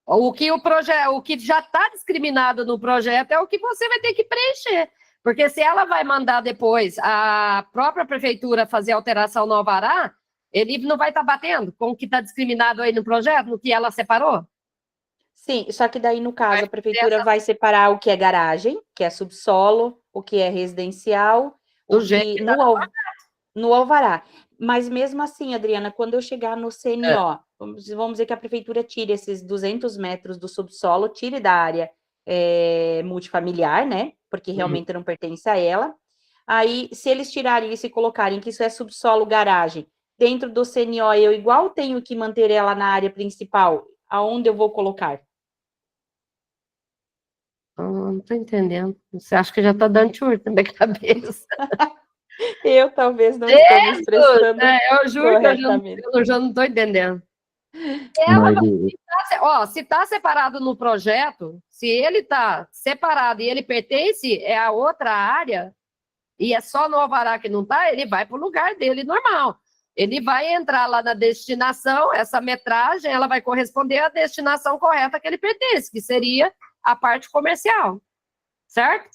O que já está discriminado no projeto é o que você vai ter que preencher. Porque se ela vai mandar depois a própria prefeitura fazer alteração no alvará, ele não vai estar batendo com o que está discriminado aí no projeto, no que ela separou? Sim, só que daí, no caso, a prefeitura vai separar o que é garagem, que é subsolo, o que é residencial, no alvará. Mas mesmo assim, Adriana, quando eu chegar no CNO, vamos dizer que a prefeitura tire esses 200 metros do subsolo, tire da área multifamiliar, né? Porque realmente não pertence a ela. Aí, se eles tirarem isso e colocarem que isso é subsolo, garagem, dentro do CNO, eu igual tenho que manter ela na área principal, aonde eu vou colocar? Não estou entendendo. Você acha que já está dando churro na minha cabeça? Eu talvez não estou me expressando eu juro corretamente. que eu já não estou entendendo. Se está separado no projeto, se ele está separado e ele pertence a outra área, e é só no alvará que não está, ele vai para o lugar dele normal. Ele vai entrar lá na destinação, essa metragem, ela vai corresponder à destinação correta que ele pertence, que seria a parte comercial, certo?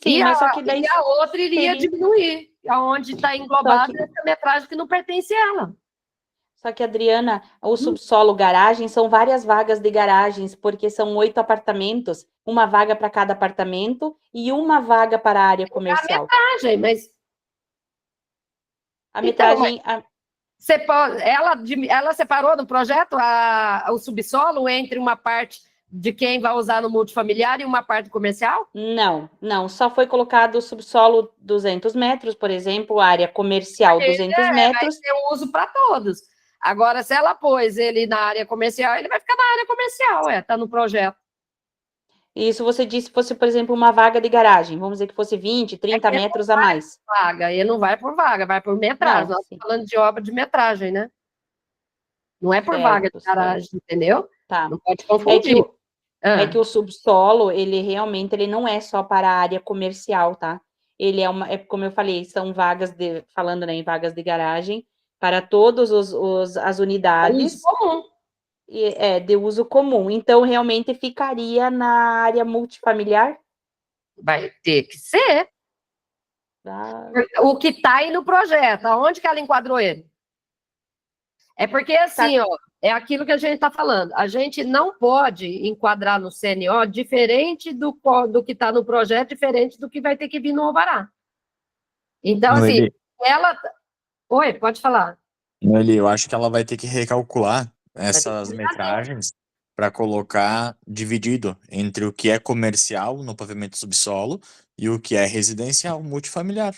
Sim, mas só que daí a outra iria diminuir, aonde está englobada essa metragem que não pertence a ela. Só que, Adriana, o subsolo garagem são várias vagas de garagens, porque são 8 apartamentos, uma vaga para cada apartamento e uma vaga para a área comercial. A metragem, mas A metragem... Ela separou no projeto o subsolo entre uma parte de quem vai usar no multifamiliar e uma parte comercial? Não. Só foi colocado o subsolo 200 metros, por exemplo, área comercial 200 metros. Vai ter um uso para todos. Agora, se ela pôs ele na área comercial, ele vai ficar na área comercial, tá no projeto. Isso você disse se fosse, por exemplo, uma vaga de garagem, vamos dizer que fosse 20, 30 metros a mais. Ele não vai por vaga, vai por metragem. Nós estamos falando de obra de metragem, né? Não é por vaga de garagem, entendeu? Tá. Não pode confundir. É que o subsolo, ele realmente não é só para a área comercial, tá? Ele como eu falei, são vagas falando, né, em vagas de garagem, para todas as unidades. Uso comum. De uso comum. Então, realmente ficaria na área multifamiliar? Vai ter que ser. O que está aí no projeto, aonde que ela enquadrou ele? É porque, assim, é aquilo que a gente está falando. A gente não pode enquadrar no CNO diferente do que está no projeto, diferente do que vai ter que vir no alvará. Então, assim, ela... Oi, pode falar. Noeli, eu acho que ela vai ter que recalcular essas metragens para colocar dividido entre o que é comercial no pavimento subsolo e o que é residencial multifamiliar.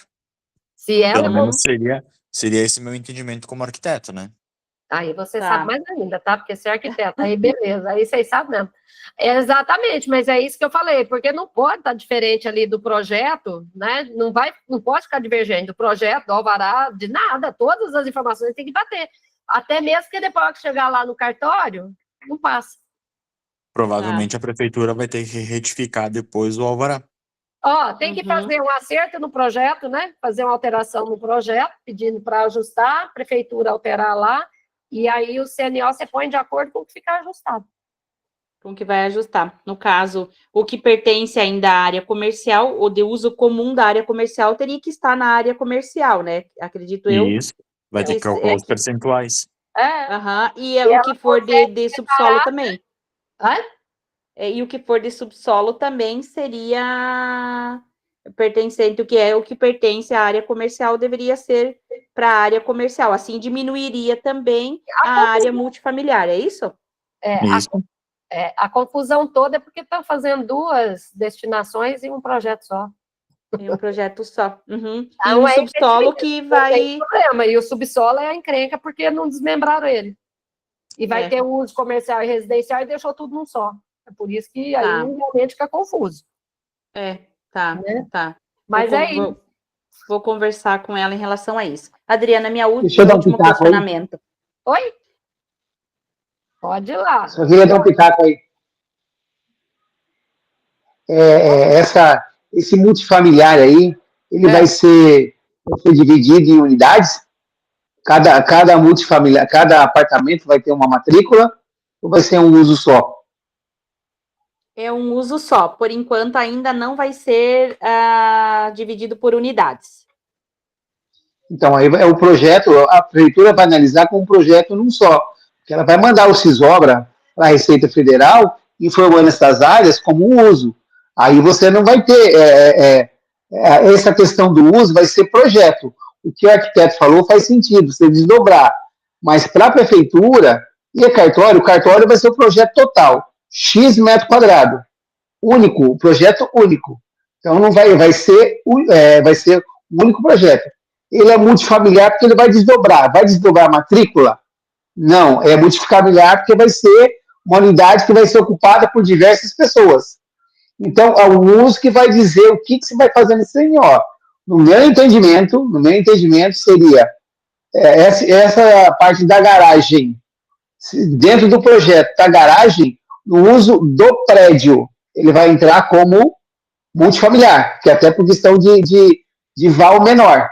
Pelo menos seria esse meu entendimento como arquiteto, né? Aí você sabe mais ainda, tá? Porque você é arquiteto, aí beleza, aí vocês sabem mesmo. Exatamente, mas é isso que eu falei, porque não pode estar diferente ali do projeto, né? Não pode ficar divergente do projeto, do alvará, de nada, todas as informações tem que bater. Até mesmo que depois que chegar lá no cartório, não passa. Provavelmente a prefeitura vai ter que retificar depois o alvará. Tem que fazer um acerto no projeto, né? Fazer uma alteração no projeto, pedindo para ajustar, a prefeitura alterar lá, e aí o CNO você põe de acordo com o que ficar ajustado. Com o que vai ajustar. No caso, o que pertence ainda à área comercial, ou de uso comum da área comercial, teria que estar na área comercial, né? Acredito eu. Isso, vai ter que calcular os percentuais. E o que for de subsolo também. E o que for de subsolo também seria pertencente, o que pertence à área comercial deveria ser para a área comercial. Assim diminuiria também a área multifamiliar, é isso? A confusão toda é porque estão fazendo 2 destinações em um projeto só. Em um projeto só. E o subsolo que vai... E o subsolo é a encrenca porque não desmembraram ele. E vai ter uso comercial e residencial e deixou tudo num só. É por isso que aí realmente fica confuso. Tá. Mas isso. Vou conversar com ela em relação a isso. Adriana, último questionamento. Oi? Pode ir lá. Só queria dar um pitaco aí. Esse multifamiliar aí, ele vai ser dividido em unidades? Cada multifamiliar, cada apartamento vai ter uma matrícula ou vai ser um uso só? É um uso só. Por enquanto, ainda não vai ser dividido por unidades. Então, aí é o projeto, a prefeitura vai analisar com um projeto num só. Que ela vai mandar o CISOBRA para a Receita Federal, informando essas áreas como um uso. Aí você não vai ter essa questão do uso, vai ser projeto. O que o arquiteto falou faz sentido, você desdobrar. Mas para a prefeitura e o cartório vai ser o projeto total. X metro quadrado. Único, projeto único. Então não vai ser um único projeto. Ele é multifamiliar porque ele vai desdobrar. Vai desdobrar a matrícula? Não, é multifamiliar porque vai ser uma unidade que vai ser ocupada por diversas pessoas. Então, é o uso que vai dizer o que você vai fazer nesse CNO. No meu entendimento seria essa parte da garagem, dentro do projeto da garagem, no uso do prédio, ele vai entrar como multifamiliar, que até por questão de val menor.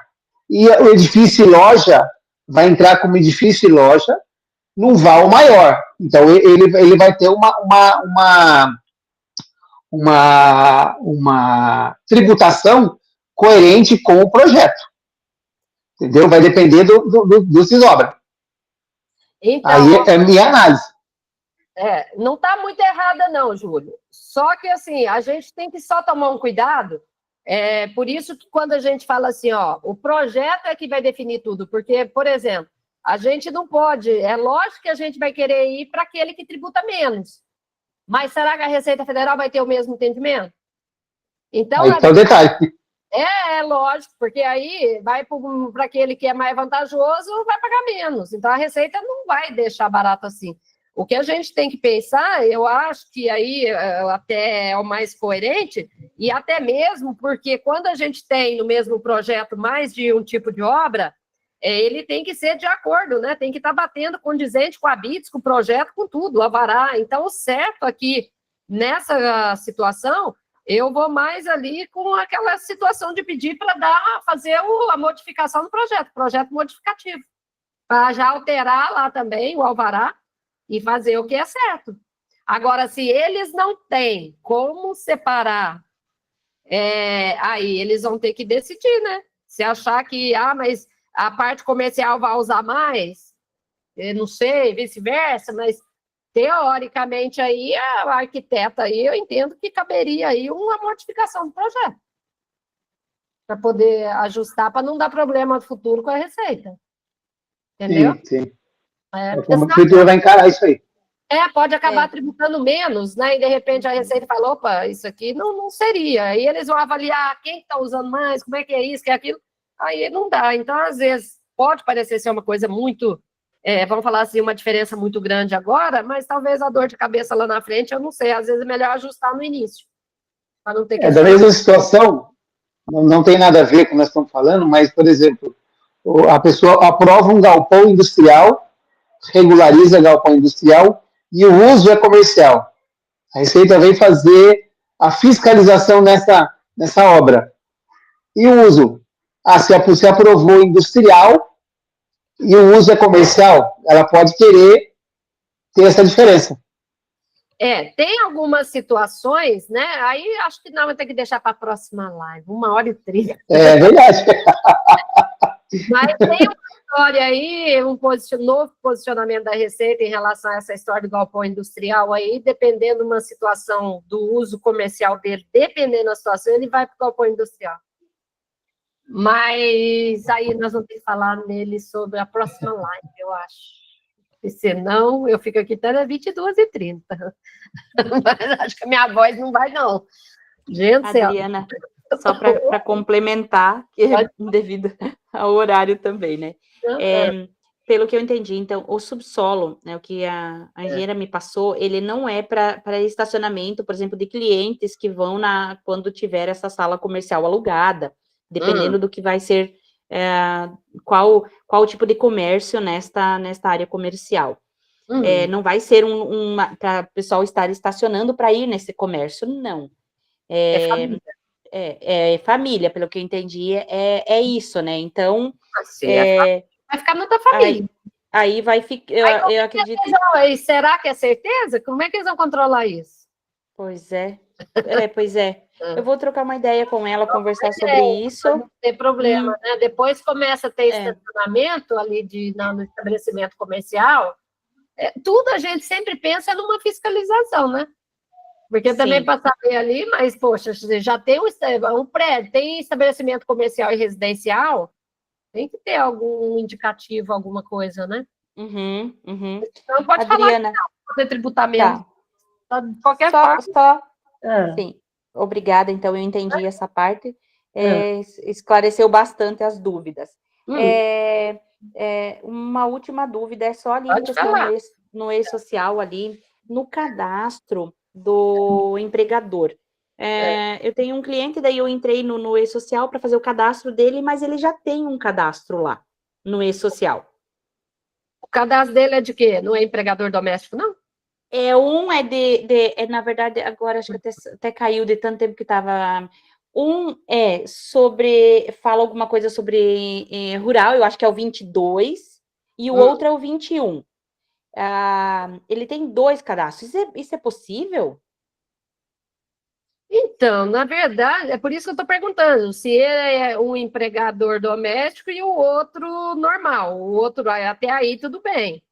E o edifício e loja vai entrar como edifício e loja num val maior. Então, ele vai ter uma tributação coerente com o projeto. Entendeu? Vai depender do CISOBRA. Então, aí é a minha análise. Não está muito errada, não, Júlio. Só que, assim, a gente tem que só tomar um cuidado, Por isso que quando a gente fala assim, ó, o projeto é que vai definir tudo, porque, por exemplo, a gente não pode, é lógico que a gente vai querer ir para aquele que tributa menos, mas será que a Receita Federal vai ter o mesmo entendimento? Então, aí tá o detalhe. Lógico, porque aí vai para aquele que é mais vantajoso, vai pagar menos. Então, a Receita não vai deixar barato assim. O que a gente tem que pensar, eu acho que aí até é o mais coerente, e até mesmo porque quando a gente tem no mesmo projeto mais de um tipo de obra, ele tem que ser de acordo, né? Tem que estar batendo condizente com a BITS, com o projeto, com tudo, o alvará. Então, o certo aqui, nessa situação, eu vou mais ali com aquela situação de pedir para fazer a modificação do projeto modificativo, para já alterar lá também o alvará, e fazer o que é certo. Agora, se eles não têm como separar, aí eles vão ter que decidir, né? Se achar que, mas a parte comercial vai usar mais, eu não sei, vice-versa, mas teoricamente aí, a arquiteta aí, eu entendo que caberia aí uma modificação do projeto, para poder ajustar, para não dar problema no futuro com a Receita. Entendeu? Sim. Como a prefeitura vai encarar isso aí. Pode acabar tributando menos, né? E de repente a Receita fala, opa, isso aqui não seria. Aí eles vão avaliar quem está usando mais, como é que é isso, que é aquilo. Aí não dá. Então, às vezes, pode parecer ser uma coisa muito, vamos falar assim, uma diferença muito grande agora, mas talvez a dor de cabeça lá na frente, eu não sei. Às vezes é melhor ajustar no início, para não ter que... Da mesma situação, não tem nada a ver com o que nós estamos falando, mas, por exemplo, a pessoa aprova um galpão industrial, regulariza galpão industrial, e o uso é comercial. A Receita vem fazer a fiscalização nessa obra. E o uso? Se aprovou industrial e o uso é comercial, ela pode querer ter essa diferença. Tem algumas situações, né? Aí acho que não, vai ter que deixar para a próxima live, 1h30. É verdade. Mas tem uma história aí, novo posicionamento da Receita em relação a essa história do galpão industrial aí, dependendo de uma situação do uso comercial dele, dependendo da situação, ele vai para o galpão industrial. Mas aí nós vamos ter que falar nele sobre a próxima live, eu acho. E senão, eu fico aqui até 22h30. Mas acho que a minha voz não vai, não. Gente, Adriana, só para complementar, que é devido ao horário também, né? Pelo que eu entendi, então, o subsolo, né, o que a engenheira me passou, ele não é para estacionamento, por exemplo, de clientes que vão quando tiver essa sala comercial alugada, dependendo do que vai ser, qual tipo de comércio nesta área comercial. Não vai ser para o pessoal estar estacionando para ir nesse comércio, não. Família. Família, pelo que eu entendi, é isso, né? Então, vai ficar muita família. Aí vai ficar, eu acredito... Será que é certeza? Como é que eles vão controlar isso? Pois é. Eu vou trocar uma ideia com ela, conversar sobre isso. Não tem problema, né? Depois começa a ter estacionamento ali no estabelecimento comercial. Tudo a gente sempre pensa numa fiscalização, né? Porque também para saber ali, mas, poxa, já tem um prédio, tem estabelecimento comercial e residencial, tem que ter algum indicativo, alguma coisa, né? Então, pode Adriana, falar que não, pode tributar menos. Tá. De qualquer forma. Sim, obrigada, então eu entendi essa parte. Esclareceu bastante as dúvidas. Uma última dúvida, é só ali no e-social, ali, no cadastro do empregador. Eu tenho um cliente, daí eu entrei no e-social para fazer o cadastro dele, mas ele já tem um cadastro lá, no e-social. O cadastro dele é de quê? Não é empregador doméstico, não? Na verdade, agora acho que até caiu de tanto tempo que estava... fala alguma coisa sobre rural, eu acho que é o 22, e o outro é o 21. Ele tem 2 cadastros. Isso é possível? Então, na verdade, é por isso que eu estou perguntando, se ele é um empregador doméstico e o outro normal. O outro, até aí, tudo bem.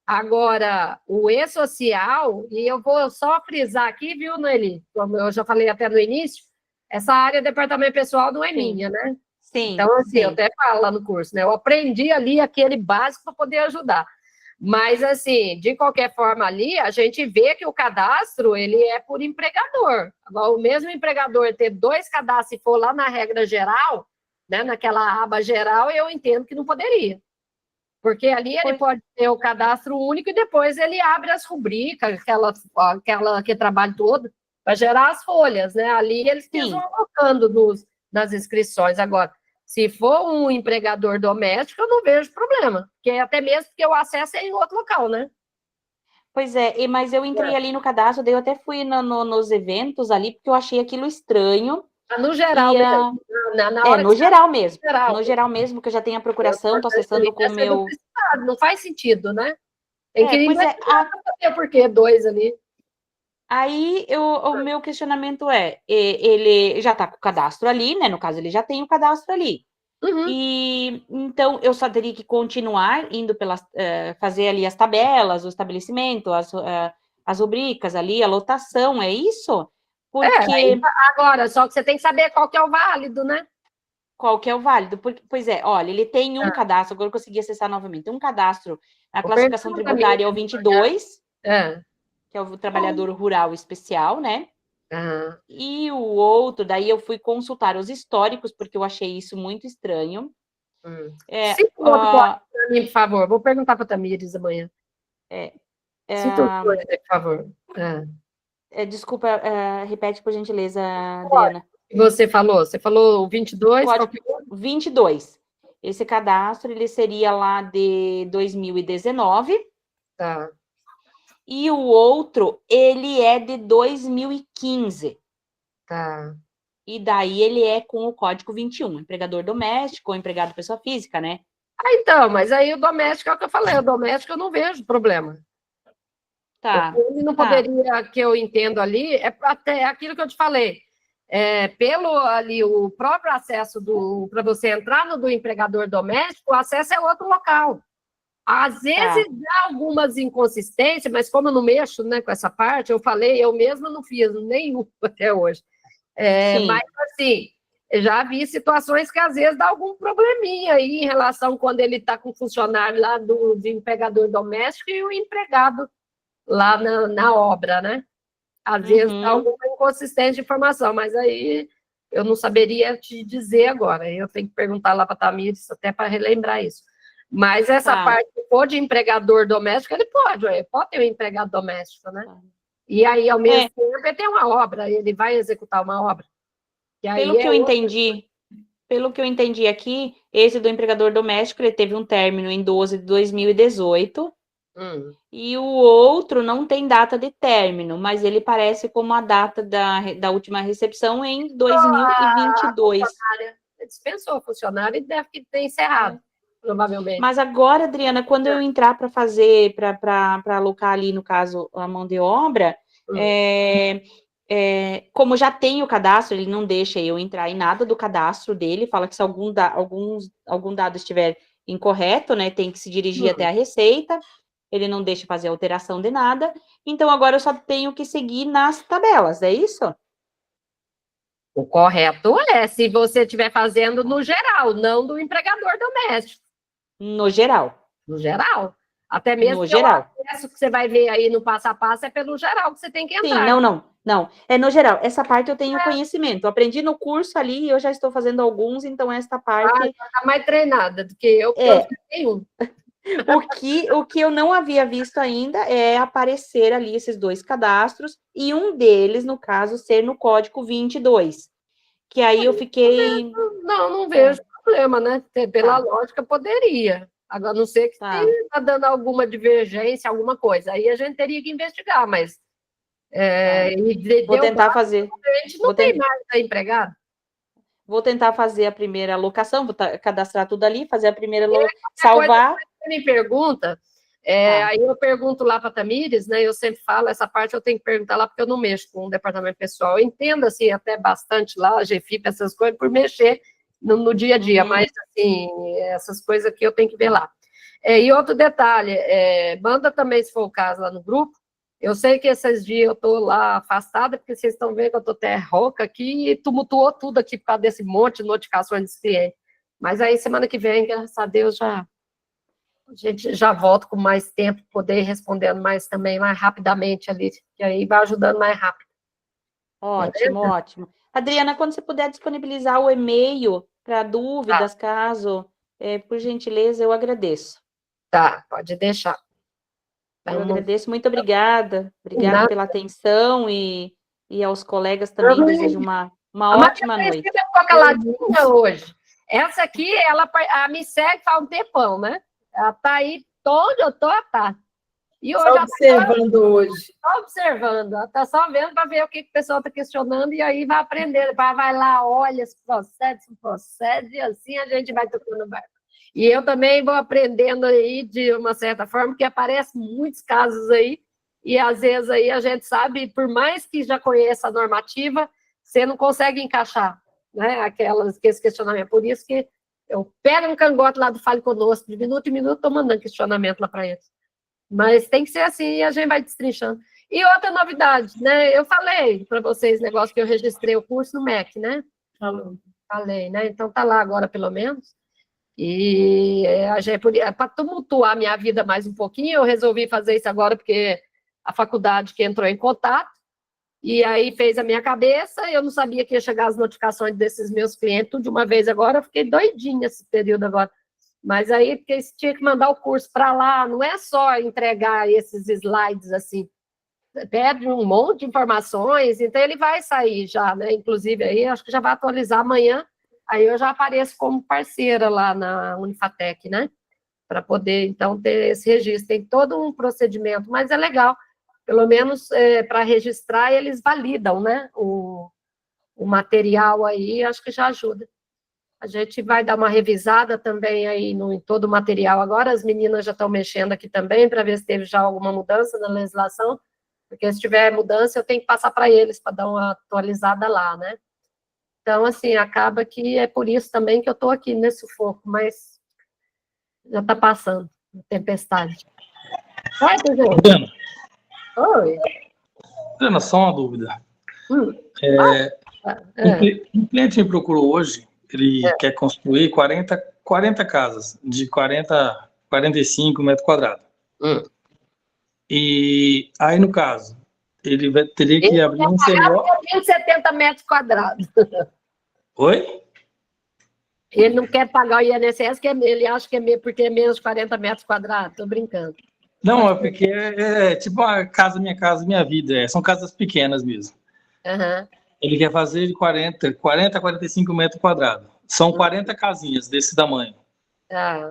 Agora, o e-social, e eu vou só frisar aqui, viu, Noeli? Como eu já falei até no início, essa área de departamento pessoal não é minha, né? Sim. Então, assim, eu até falo lá no curso, né? Eu aprendi ali aquele básico para poder ajudar. Mas, assim, de qualquer forma ali, a gente vê que o cadastro, ele é por empregador. Agora, o mesmo empregador ter 2 cadastros, se for lá na regra geral, né, naquela aba geral, eu entendo que não poderia. Porque ali ele pode ter o cadastro único e depois ele abre as rubricas, aquela que trabalha todo, para gerar as folhas, né? Ali eles vão colocando nas inscrições. Agora, se for um empregador doméstico, eu não vejo problema, porque até mesmo porque o acesso é em outro local, né? Pois é, mas eu entrei ali no cadastro, daí eu até fui nos eventos ali, porque eu achei aquilo estranho. No geral mesmo. No geral mesmo. No geral mesmo, que eu já tenho a procuração, estou acessando com o meu... Não faz sentido, né? Tem que investigar por que 2 ali. Aí, o meu questionamento ele já está com o cadastro ali, né? No caso, ele já tem o cadastro ali. E, então, eu só teria que continuar indo fazer ali as tabelas, o estabelecimento, as rubricas ali, a lotação, é isso? Porque... agora, só que você tem que saber qual que é o válido, né? Qual que é o válido? Pois é, olha, ele tem um cadastro, agora eu consegui acessar novamente, um cadastro, a classificação tributária é o 22, que é o trabalhador rural especial, né? E o outro, daí eu fui consultar os históricos, porque eu achei isso muito estranho. Cita o outro código para mim, por favor. Vou perguntar para a Tamires amanhã. Cita o código, por favor. Desculpa, repete, por gentileza, Adriana. Você falou o 22? Código 22. Esse cadastro, ele seria lá de 2019. Tá. E o outro, ele é de 2015. Tá. E daí ele é com o código 21, empregador doméstico ou empregado pessoa física, né? Então, mas aí o doméstico é o que eu falei, o doméstico eu não vejo problema. Tá. Ele não poderia, que eu entendo ali, até aquilo que eu te falei, pelo ali, o próprio acesso para você entrar no do empregador doméstico, o acesso é outro local. Às vezes dá algumas inconsistências, mas como eu não mexo, né, com essa parte, eu falei, eu mesma não fiz nenhum até hoje. Mas, assim, já vi situações que às vezes dá algum probleminha aí em relação quando ele está com o funcionário lá de empregador doméstico e o empregado lá na obra, né? Às vezes dá alguma inconsistência de informação, mas aí eu não saberia te dizer agora. Eu tenho que perguntar lá para a Tamires até para relembrar isso. Mas essa parte, se for de empregador doméstico, ele pode ter um empregado doméstico, né? E aí, ao mesmo tempo, ele tem uma obra, ele vai executar uma obra. Pelo que eu entendi aqui, esse do empregador doméstico, ele teve um término em 12 de 2018, e o outro não tem data de término, mas ele parece como a data da última recepção em 2022. Dispensou o funcionário e deve ter encerrado. Provavelmente. Mas agora, Adriana, quando eu entrar para fazer, para alocar ali, no caso, a mão de obra, como já tem o cadastro, ele não deixa eu entrar em nada do cadastro dele, fala que se algum dado estiver incorreto, né, tem que se dirigir até a Receita, ele não deixa fazer alteração de nada, então agora eu só tenho que seguir nas tabelas, é isso? O correto é, se você estiver fazendo no geral, não do empregador doméstico. No geral. No geral. Até mesmo no geral. O acesso que você vai ver aí no passo a passo é pelo geral que você tem que entrar. Sim, não. É no geral. Essa parte eu tenho conhecimento. Eu aprendi no curso ali, eu já estou fazendo alguns, então esta parte... já está mais treinada do que eu, porque eu já tenho um. O que eu não havia visto ainda é aparecer ali esses 2 cadastros, e um deles, no caso, ser no código 22. Que aí eu fiquei... Não vejo problema, né? Pela lógica, poderia. Agora, não sei que está dando alguma divergência, alguma coisa. Aí a gente teria que investigar, mas... Vou tentar fazer. A gente não tem mais empregado. Vou tentar fazer a primeira alocação, vou cadastrar tudo ali, fazer a primeira salvar. Você me pergunta, aí eu pergunto lá para a Tamires, né? Eu sempre falo, essa parte eu tenho que perguntar lá, porque eu não mexo com o departamento pessoal. Eu entendo, assim, até bastante lá, a GFIP, essas coisas, por mexer no dia a dia, mas, assim, essas coisas aqui eu tenho que ver lá. E outro detalhe, manda também, se for o caso, lá no grupo, Eu sei que esses dias eu estou lá afastada, porque vocês estão vendo que eu estou até rouca aqui e tumultuou tudo aqui por causa desse monte de notificações dos clientes. Mas aí, semana que vem, graças a Deus, a gente já volta com mais tempo, poder ir respondendo mais também, mais rapidamente ali, que aí vai ajudando mais rápido. Ótimo, ótimo. Adriana, quando você puder disponibilizar o e-mail para dúvidas, caso, por gentileza, eu agradeço. Tá, pode deixar. Eu agradeço, muito obrigada. Obrigada pela atenção e aos colegas também desejo uma ótima noite. Ficou caladinha hoje. Essa aqui, ela me segue faz um tempão, né? Ela tá aí, onde eu tô, tá. E hoje observando hoje. Tá observando, ela tá só vendo para ver o que o pessoal tá questionando e aí vai aprender, vai lá, olha, se procede, e assim a gente vai tocando o barco. E eu também vou aprendendo aí, de uma certa forma, porque aparecem muitos casos aí, e às vezes aí a gente sabe, por mais que já conheça a normativa, você não consegue encaixar, né, aqueles questionamentos. Por isso que eu pego um cangote lá do Fale Conosco, de minuto em minuto, estou mandando questionamento lá para eles. Mas tem que ser assim, e a gente vai destrinchando. E outra novidade, né, eu falei para vocês, negócio que eu registrei o curso no MEC, né? Falei, né? Então tá lá agora, pelo menos. E para tumultuar a minha vida mais um pouquinho, eu resolvi fazer isso agora, porque a faculdade que entrou em contato, e aí fez a minha cabeça, eu não sabia que ia chegar as notificações desses meus clientes tudo de uma vez agora, eu fiquei doidinha esse período agora. Mas aí, porque tinha que mandar o curso para lá, não é só entregar esses slides assim, pede um monte de informações, então ele vai sair já, né? Inclusive aí, acho que já vai atualizar amanhã. Aí eu já apareço como parceira lá na Unifatec, né? Para poder, então, ter esse registro. Tem todo um procedimento, mas é legal. Pelo menos para registrar, eles validam, né? O material aí, acho que já ajuda. A gente vai dar uma revisada também aí em todo o material. Agora as meninas já estão mexendo aqui também para ver se teve já alguma mudança na legislação, porque se tiver mudança, eu tenho que passar para eles para dar uma atualizada lá, né? Então, assim, acaba que é por isso também que eu estou aqui nesse sufoco, mas já está passando a tempestade. Vai, Adriana. Oi. Adriana, só uma dúvida. Um cliente me procurou hoje, ele quer construir 40 casas de 45 metros quadrados. E aí, no caso, ele teria que abrir um CNO... 70 metros quadrados. Oi? Ele não quer pagar o INSS, que ele acha que é porque é menos de 40 metros quadrados. Tô brincando. Não, é porque é tipo a casa, minha vida. São casas pequenas mesmo. Uhum. Ele quer fazer de 40 a 45 metros quadrados. São 40 casinhas desse tamanho.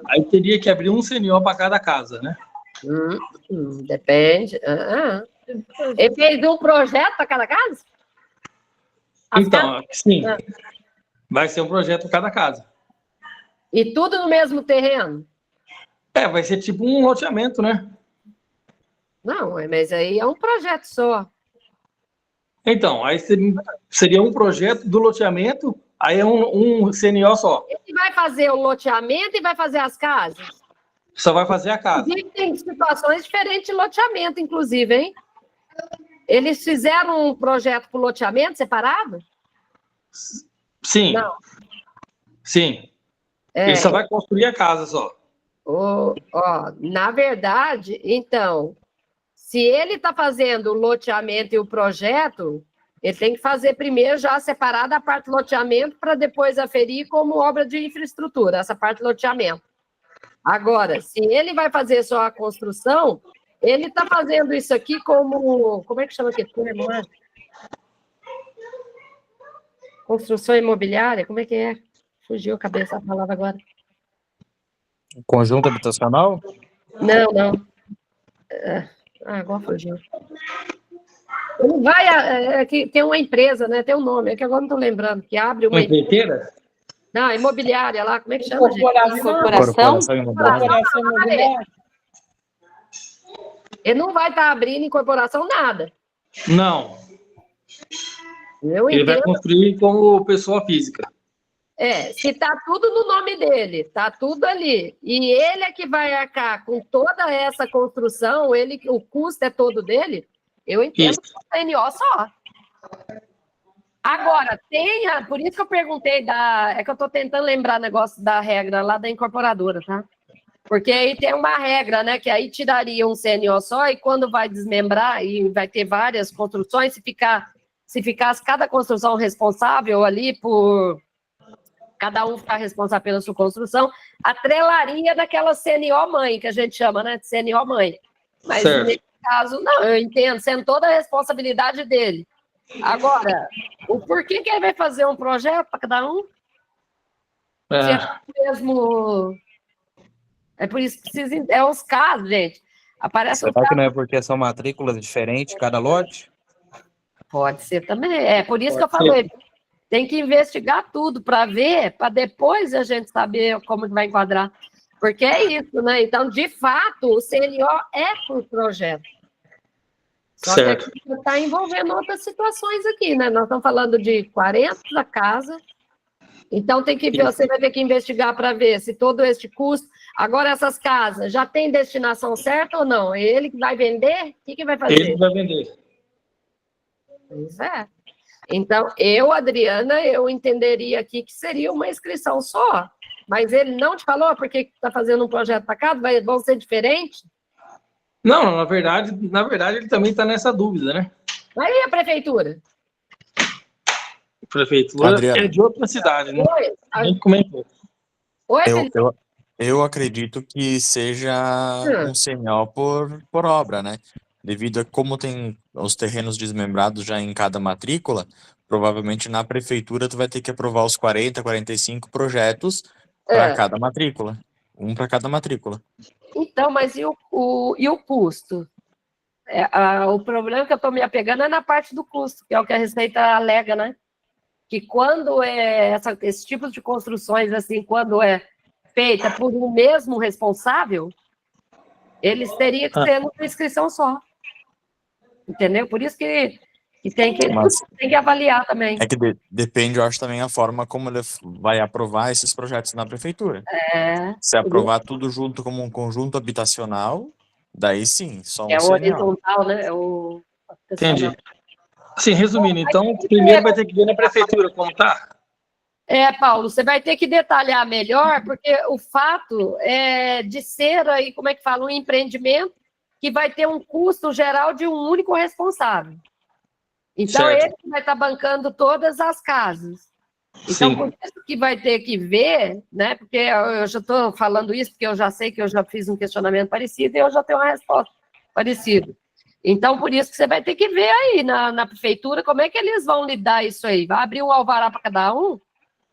Aí teria que abrir um CNO para cada casa, né? Depende. Ele fez um projeto para cada casa? Então, sim. Vai ser um projeto para cada casa. E tudo no mesmo terreno? Vai ser tipo um loteamento, né? Não, mas aí é um projeto só. Então, aí seria um projeto do loteamento, aí é um CNO só. Ele vai fazer o loteamento e vai fazer as casas? Só vai fazer a casa. Tem situações diferentes de loteamento, inclusive, hein? Eles fizeram um projeto para o loteamento separado? Sim. Não. Sim. Ele só vai construir a casa só. Na verdade, então, se ele está fazendo o loteamento e o projeto, ele tem que fazer primeiro já separada a parte do loteamento para depois aferir como obra de infraestrutura, essa parte do loteamento. Agora, se ele vai fazer só a construção, ele está fazendo isso aqui como é que chama aqui? Construção imobiliária? Como é que é? Fugiu a cabeça da palavra agora. Conjunto habitacional? Não. Agora fugiu. Não vai, que tem uma empresa, né? Tem um nome, é que agora não estou lembrando, que abre uma empreiteira? Não, imobiliária lá, como é que chama, gente? Corporação imobiliária. Ele não vai estar abrindo incorporação nada. Não. Ele vai construir como pessoa física. Se está tudo no nome dele, está tudo ali, e ele é que vai arcar com toda essa construção, o custo é todo dele, Eu entendo que o CNO só. Agora, por isso que eu perguntei é que eu estou tentando lembrar o negócio da regra lá da incorporadora, tá? Porque aí tem uma regra, né, que aí tiraria um CNO só e quando vai desmembrar e vai ter várias construções, se ficasse cada construção responsável ali por cada um ficar responsável pela sua construção, atrelaria daquela CNO mãe, que a gente chama, né, de CNO mãe. Mas nesse caso, não, eu entendo, sendo toda a responsabilidade dele. Agora, o porquê que ele vai fazer um projeto para cada um? Se é mesmo... É por isso que precisa... É os casos, gente. Aparece Será que não é porque são matrículas diferentes, cada lote? Pode ser também. É por isso que eu falei. Tem que investigar tudo para ver, para depois a gente saber como vai enquadrar. Porque é isso, né? Então, de fato, o CNO é por projeto. Só que está envolvendo outras situações aqui, né? Nós estamos falando de 40 da casa. Então, tem que ver, você vai ter que investigar para ver se todo este custo... Agora, essas casas já tem destinação certa ou não? É ele que vai vender? O que vai fazer? Ele vai vender. Pois é. Então, Adriana, eu entenderia aqui que seria uma inscrição só. Mas ele não te falou porque está fazendo um projeto para casa? Vão ser diferentes? Não, na verdade ele também está nessa dúvida, né? Mas e a prefeitura? A prefeitura é de outra cidade, né? A gente comentou. Eu acredito que seja um CNO por obra, né? Devido a como tem os terrenos desmembrados já em cada matrícula, provavelmente na prefeitura tu vai ter que aprovar os 40, 45 projetos para cada matrícula. Um para cada matrícula. Então, mas e o custo? O problema que eu estou me apegando é na parte do custo, que é o que a Receita alega, né? Que quando esse tipo de construções, assim, quando é feita por um mesmo responsável, eles teriam que ter uma inscrição só. Entendeu? Por isso que tem que avaliar também. É que depende, eu acho, também a forma como ele vai aprovar esses projetos na prefeitura. Se aprovar tudo junto como um conjunto habitacional, daí sim, só um CNO. Horizontal, né? Entendi. Assim, resumindo, então, primeiro vai ter que ver na prefeitura como tá. Paulo, você vai ter que detalhar melhor, porque o fato é de ser aí, como é que fala, um empreendimento que vai ter um custo geral de um único responsável. Então, ele vai estar bancando todas as casas. Então, por isso que vai ter que ver, né? Porque eu já estou falando isso, porque eu já sei que eu já fiz um questionamento parecido e eu já tenho uma resposta parecida. Então, por isso que você vai ter que ver aí na prefeitura como é que eles vão lidar isso aí. Vai abrir um alvará para cada um?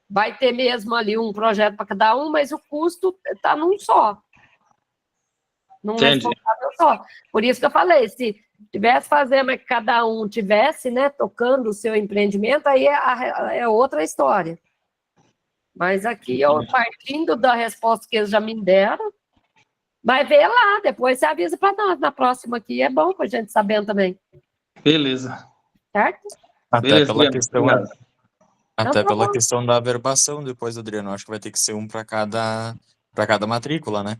Vai ter mesmo ali um projeto para cada um, mas o custo está num só. Num responsável só. Por isso que eu falei, se tivesse fazendo, mas que cada um tivesse, né, tocando o seu empreendimento, aí é outra história. Mas aqui, eu partindo da resposta que eles já me deram, vai ver lá, depois você avisa para nós. Na próxima aqui é bom para a gente sabendo também. Beleza. Certo? Até pela questão... Até pela questão da averbação depois, Adriano. Acho que vai ter que ser um para cada matrícula, né?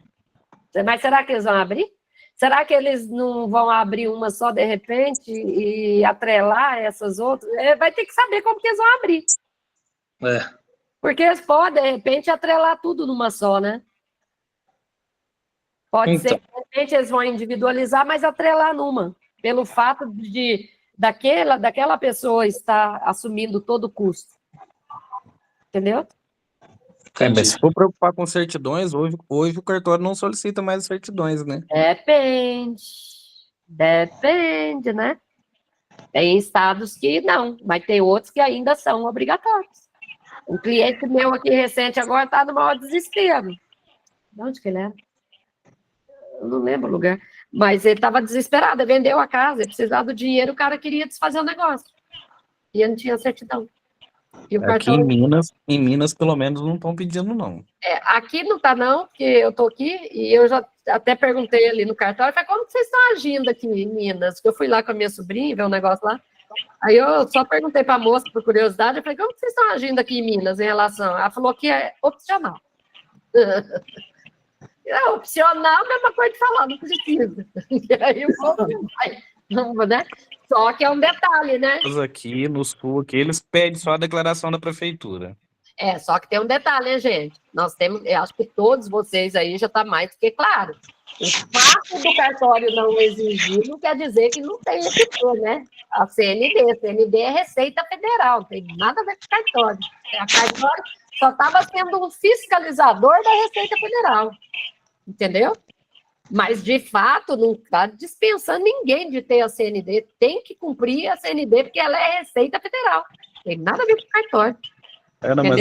Mas será que eles vão abrir? Será que eles não vão abrir uma só de repente e atrelar essas outras? Vai ter que saber como que eles vão abrir. Porque eles podem, de repente, atrelar tudo numa só, né? Pode ser que, de repente, eles vão individualizar, mas atrelar numa. Pelo fato daquela pessoa estar assumindo todo o custo. Entendeu? Mas se for preocupar com certidões, hoje o cartório não solicita mais certidões, né? Depende, né? Tem estados que não, mas tem outros que ainda são obrigatórios. Um cliente meu aqui recente agora está no maior desespero. De onde que ele era? Eu não lembro o lugar. Mas ele estava desesperado, ele vendeu a casa, ele precisava do dinheiro, o cara queria desfazer o negócio. E ele não tinha certidão. E o Aqui em Minas, pelo menos, não estão pedindo, não. Aqui não está, não, porque eu estou aqui e eu já até perguntei ali no cartório, falei, como vocês estão agindo aqui em Minas? Porque eu fui lá com a minha sobrinha, ver um negócio lá. Aí eu só perguntei para a moça, por curiosidade, eu falei, como vocês estão agindo aqui em Minas em relação? Ela falou que é opcional. Opcional, mesma coisa de falar, não precisa. E aí o povo vai. né? Só que é um detalhe, né? Aqui no sul, aqui, eles pedem só a declaração da prefeitura. Só que tem um detalhe, né, gente? Nós temos, eu acho que todos vocês aí já está mais do que claro. O fato do cartório não exigir não quer dizer que não tem que ter, né? A CND é Receita Federal, não tem nada a ver com cartório. A cartório só estava sendo um fiscalizador da Receita Federal, entendeu? Mas, de fato, não está dispensando ninguém de ter a CND. Tem que cumprir a CND, porque ela é Receita Federal. Não tem nada a ver com cartório. Não, mas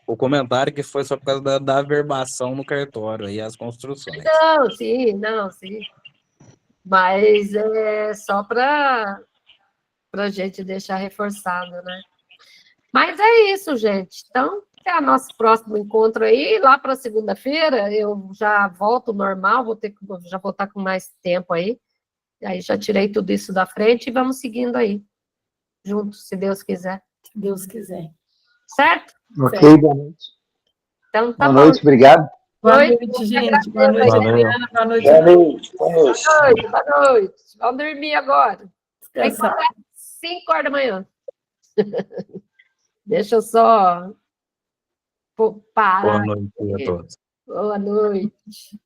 o comentário que foi só por causa da averbação no cartório e as construções. Não, sim. Mas é só para a gente deixar reforçado, né? Mas é isso, gente. Então, até o nosso próximo encontro aí. Lá para segunda-feira, eu já volto normal, já vou estar com mais tempo aí. Aí já tirei tudo isso da frente e vamos seguindo aí. Juntos, se Deus quiser. Se Deus quiser. Certo? Ok, certo. boa noite. Então, tá boa noite, obrigado. Boa noite, gente. Boa noite, Adriana. Boa noite. Boa noite. Vamos dormir agora. Tem que acordar 5 horas da manhã. Deixa eu só parar. Boa noite a todos. Boa noite.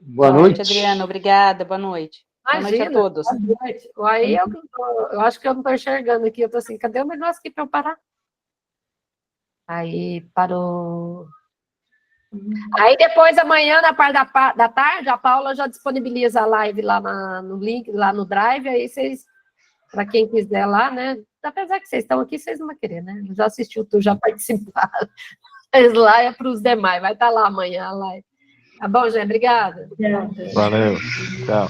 Boa noite, Adriana. Obrigada. Boa noite. Boa noite a todos. Boa noite. Aí eu acho que eu não estou enxergando aqui. Eu estou assim, cadê o negócio aqui para eu parar? Aí parou. Aí depois, amanhã, na parte da tarde, a Paula já disponibiliza a live lá no link, lá no Drive. Aí vocês, para quem quiser lá, né? Apesar que vocês estão aqui, vocês não vão querer, né? Já assistiu, tu já participaram. Mas lá é para os demais. Vai estar lá amanhã a live. Tá bom, gente? Obrigada. Valeu. Tchau.